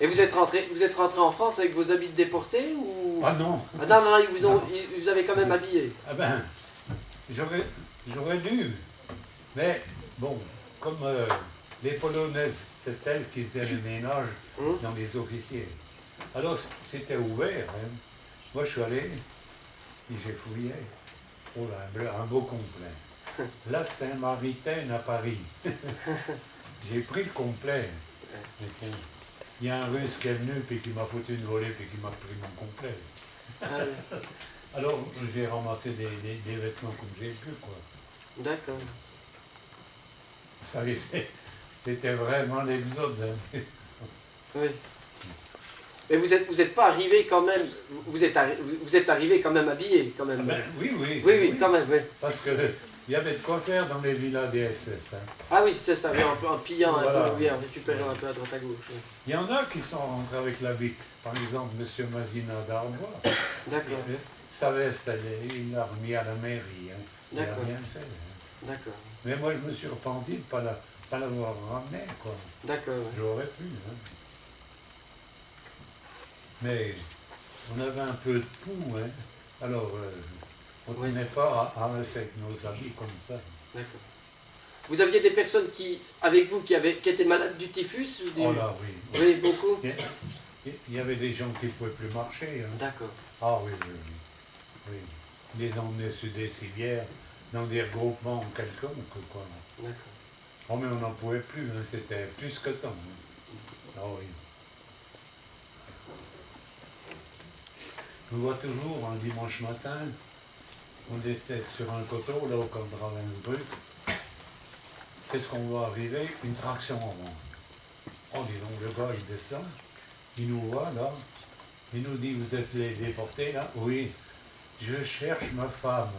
Et vous êtes rentré en France avec vos habits de déportés ou... Ah non, Ah non, non, ils vous avaient quand même habillé. ah ben, j'aurais dû. Mais bon, comme les Polonaises, c'est elles qui faisaient le ménage Hum. dans les officiers. Alors c'était ouvert. Hein. Moi je suis allé, et j'ai fouillé. Oh là, un beau complet. La Saint-Maritaine à Paris. J'ai pris le complet. Mais bon, il y a un Russe qui est venu puis qui m'a foutu une volée puis qui m'a pris mon complet. Ah oui. Alors j'ai ramassé des vêtements comme j'ai pu, quoi. D'accord. Vous savez, c'était vraiment l'exode. Hein. Oui. Mais vous êtes pas arrivé quand même. Vous êtes arrivé quand même habillé, quand Ah même. ben, oui, oui. Oui, quand même, oui. Parce qu'il y avait de quoi faire dans les villas des SS. Hein. Ah oui, c'est ça, oui, en pillant Voilà. un peu, oui, en récupérant un peu à droite à gauche. Oui. Il y en a qui sont rentrés avec la BIC. Par exemple, M. Mazina d'Arbois. D'accord, Sa veste, il l'a remis à la mairie. Hein. Il n'a D'accord. rien fait. Hein. d'accord, Mais moi, je me suis repenti de ne pas l'avoir ramené, quoi. d'accord. Oui. J'aurais pu. Hein. Mais on avait un peu de pouls, hein. Alors on ne Oui. tenait pas à rester avec nos habits comme ça. D'accord. Vous aviez des personnes avec vous qui étaient malades du typhus ou du... Oh là, oui. Oui, beaucoup. Il y avait des gens qui ne pouvaient plus marcher. Hein. D'accord. Ah oui, oui, oui. Oui. Ils les emmenaient sur des civières, dans des regroupements quelconques, quoi. D'accord. Oh, mais on n'en pouvait plus, hein. C'était plus que temps. Hein. Ah oui. Je me vois toujours un dimanche matin, on était sur un coteau, là, au camp de Ravensbrück. Qu'est-ce qu'on voit arriver? Une traction en moins. Oh, dis donc, le gars, il descend, il nous voit, là, il nous dit, vous êtes les déportés, là? Oui, je cherche ma femme.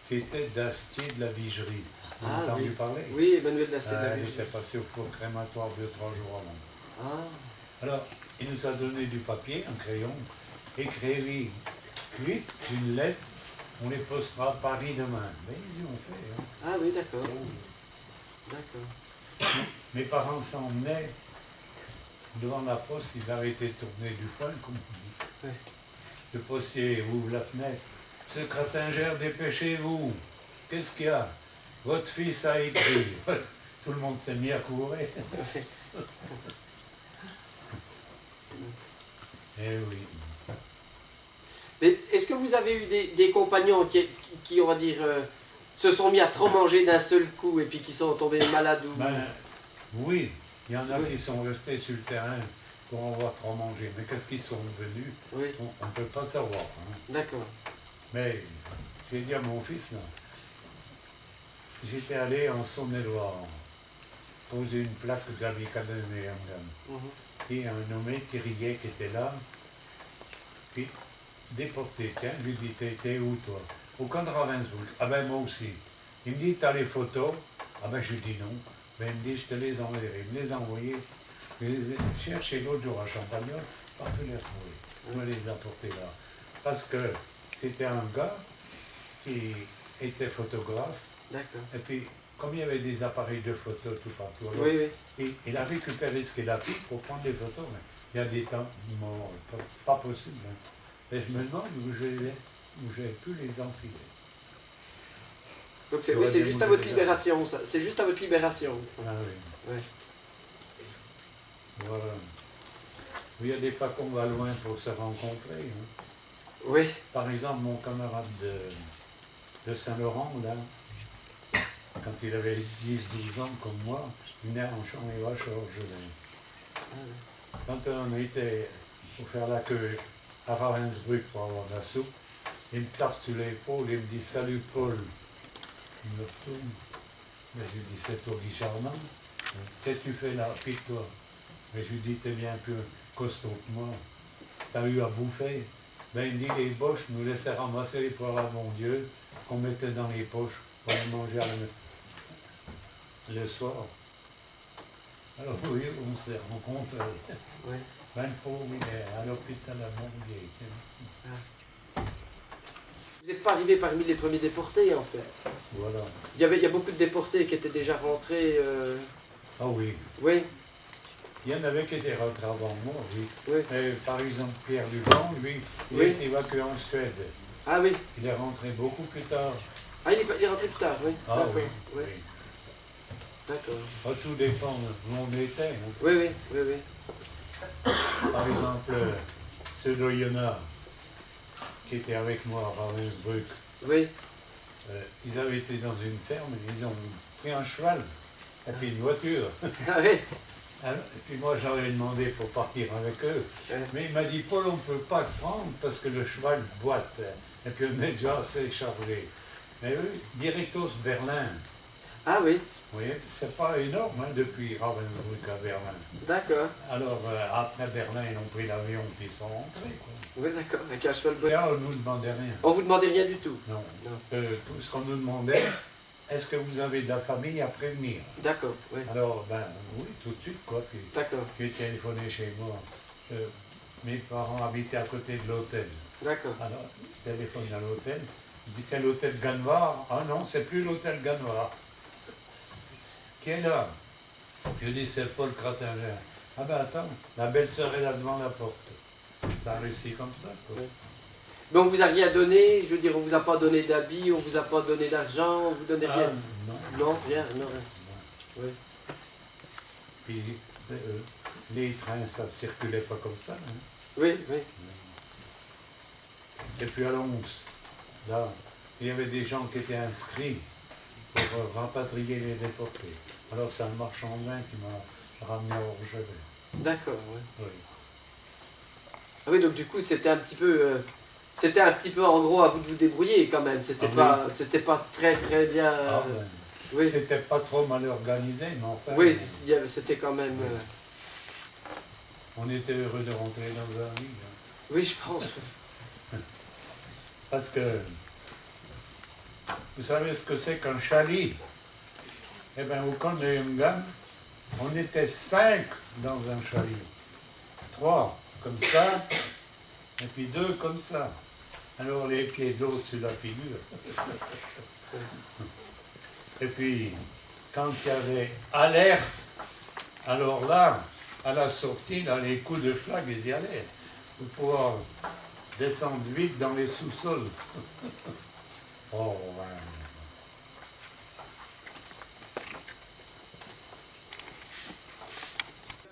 C'était d'Astier de la Vigerie. Vous avez Ah, entendu oui. parler? Oui, Emmanuel Dastier de la Elle Vigerie. était passée au four crématoire 2-3 jours avant. Ah, Alors, il nous a donné du papier, un crayon, écrivez vite une lettre, on les postera à Paris demain. Mais ils y ont fait. Hein. ah oui, d'accord. Oh. D'accord. Mes parents s'emmenaient devant la poste, ils arrêtaient de tourner du foin, comme on dit. Ouais. Le postier ouvre la fenêtre. Secrétaire, dépêchez-vous. Qu'est-ce qu'il y a? Votre fils a écrit. Tout le monde s'est mis à courir. Eh oui. Mais est-ce que vous avez eu des compagnons qui, on va dire, se sont mis à trop manger d'un seul coup et puis qui sont tombés malades ou... Ben, oui, il y en a Oui. qui sont restés sur le terrain pour avoir trop mangé. Mais qu'est-ce qu'ils sont devenus? Oui, On ne peut pas savoir. Hein. d'accord. Mais je vais dire à mon fils, là, j'étais allé en Saône-et-Loire poser une plaque de Gavikademé. Mhm. Et un nommé Thirier qui était là, puis déporté. Tiens, je lui dis, t'es où toi? Au camp de Ravensbrück. Ah ben moi aussi. Il me dit, t'as les photos? Ah ben je lui dis non. Ben il me dit, je te les enverrai. Il me les a envoyés. Je les ai cherchés l'autre jour à Champagnol, pas pu les retrouver. Je me les apportés là. Parce que c'était un gars qui était photographe, D'accord. et puis comme il y avait des appareils de photo tout partout, alors, Oui, oui. il a récupéré ce qu'il a pu pour prendre des photos, mais il y a des temps morts, pas possible. Hein. Et je me demande où j'ai pu les enfiler. Donc c'est juste à votre libération, ça. C'est juste à votre libération. Ah oui. Ouais. Voilà. Il y a des fois qu'on va loin pour se rencontrer. Hein. Oui, Par exemple, mon camarade de Saint-Laurent, là, quand il avait 10-12 ans comme moi, il venait en champ et vache à Orgelet. Ah, ouais. Quand on était pour faire la queue à Ravensbrück pour avoir de la soupe, il me tape sur l'épaule et me dit salut Paul. Il me retourne. Mais je lui dis c'est toi Guy Charmant. Qu'est-ce que tu fais là, pique-toi. Mais je lui dis t'es bien plus costaud que moi. T'as eu à bouffer. Ben il me dit les boches nous laissaient ramasser les poires à mon Dieu qu'on mettait dans les poches pour les manger le soir. Alors oui, on s'est rencontrés. Ouais. Ben le pauvre, il est à l'hôpital à Montbier. Vous n'êtes pas arrivé parmi les premiers déportés en fait. Voilà. Il y a beaucoup de déportés qui étaient déjà rentrés. Ah oui. Oui, Il y en avait qui étaient rentrés avant moi, oui. oui. Par exemple, Pierre Dugan, lui, il Oui. a été évacué en Suède. Ah oui. Il est rentré beaucoup plus tard. Ah, il est rentré plus tard, oui. Ah D'accord. oui. Oui. Oui. D'accord. Ah, tout dépend où on était. Hein. Oui, oui, oui, oui. Par exemple, ceux d'Oyonnax, qui étaient avec moi à Ravensbrück, Oui. ils avaient été dans une ferme, ils ont pris un cheval et puis une voiture. Ah oui. Alors, et puis moi j'avais demandé pour partir avec eux, mais il m'a dit Paul on ne peut pas te prendre parce que le cheval boite et puis on est déjà assez chargé. Mais eux, directos Berlin, Ah oui. vous voyez, c'est pas énorme hein, depuis Ravensbrück à Berlin. D'accord. Alors après Berlin ils ont pris l'avion puis ils sont rentrés. Quoi. Oui, d'accord. Avec un cheval Et bois. là on ne nous demandait rien. On vous demandait rien du tout. Non. Non. Tout ce qu'on nous demandait, est-ce que vous avez de la famille à prévenir? D'accord, oui. Alors ben oui, tout de suite quoi. Puis, D'accord. j'ai téléphoné chez moi. Mes parents habitaient à côté de l'hôtel. D'accord. Alors, je téléphone à l'hôtel. Je dis c'est l'hôtel Ganvar. Ah non, c'est plus l'hôtel Ganvar. Qui est là? Je dis c'est Paul Cratinger. Ah ben attends, la belle-sœur est là devant la porte. Ça a réussi comme ça. Quoi. Oui. Mais on vous a rien donné, je veux dire, on vous a pas donné d'habits, on vous a pas donné d'argent, on vous donnait Ah, rien. non. Non, rien, non. Oui. Puis les trains, ça circulait pas comme ça. Hein. Oui, oui. Et puis à Lons, là, il y avait des gens qui étaient inscrits pour rapatrier les déportés. Alors c'est un marchand de vin qui m'a ramené à Orgelet. D'accord, oui. Oui. Ah oui, donc du coup, c'était un petit peu... c'était un petit peu en gros à vous de vous débrouiller quand même. C'était Ah c'était pas très très bien. Ah, ben, Oui, c'était pas trop mal organisé, mais enfin, oui, c'était quand même. on était heureux de rentrer dans un lit. Hein. Oui, je pense. Parce que, vous savez ce que c'est qu'un chalit? Eh bien, au camp de Yungan, on était 5 dans un chalit. 3 comme ça, et puis 2 comme ça. Alors les pieds de l'autre sur la figure. Et puis, quand il y avait alerte, alors là, à la sortie, dans les coups de schlag, ils y allaient. Pour pouvoir descendre vite dans les sous-sols. Oh, ouais.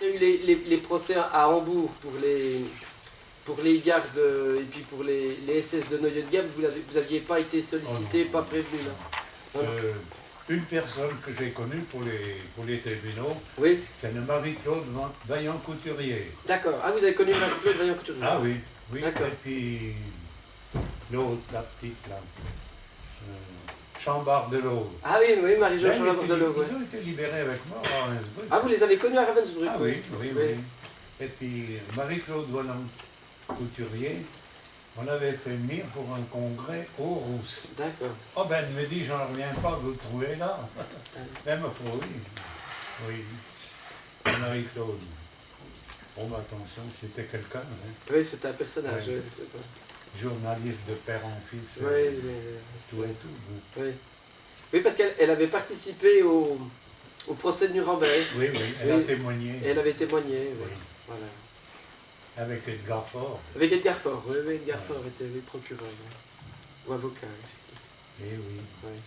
Il y a eu les procès à Hambourg pour les gardes et puis pour les SS de Neuilly-de-Gap, vous n'aviez pas été sollicité, Oh non. pas prévenu là. Une personne que j'ai connue pour les tribunaux, Oui, c'est le Marie-Claude Vaillant-Couturier. d'accord. Ah, vous avez connu Marie-Claude Vaillant-Couturier. Ah oui, oui. D'accord. Et puis l'autre, la petite là, Chambard de l'Aude. Ah oui, oui, Marie-Jo Ben, Chambard de l'Eau. Ils ont été libérés avec moi à Ravensbrück. Ah, vous les avez connus à Ravensbrück? Ah oui, oui, oui. Et puis Marie-Claude Vaillant-Couturier, on avait fait venir pour un congrès aux Rousses. D'accord. Oh ben, elle me dit, j'en reviens pas, vous le trouvez là. Elle m'a fait oui. Oui. Marie-Claude. Bon, bah, attention, c'était quelqu'un, hein. Oui, c'est un personnage. Ouais. Oui, c'est pas- Journaliste de père en fils, oui, oui, tout et tout. Hein. oui. Oui, parce qu'elle avait participé au procès de Nuremberg. Oui, oui, elle Oui. a témoigné. Et elle avait témoigné. Oui. Oui. Voilà. Avec Edgar Faure. Avec Edgar Faure. Oui, oui, Edgar Ouais. Faure était procureur. Oui. Ou avocat. Oui. Eh oui. Oui.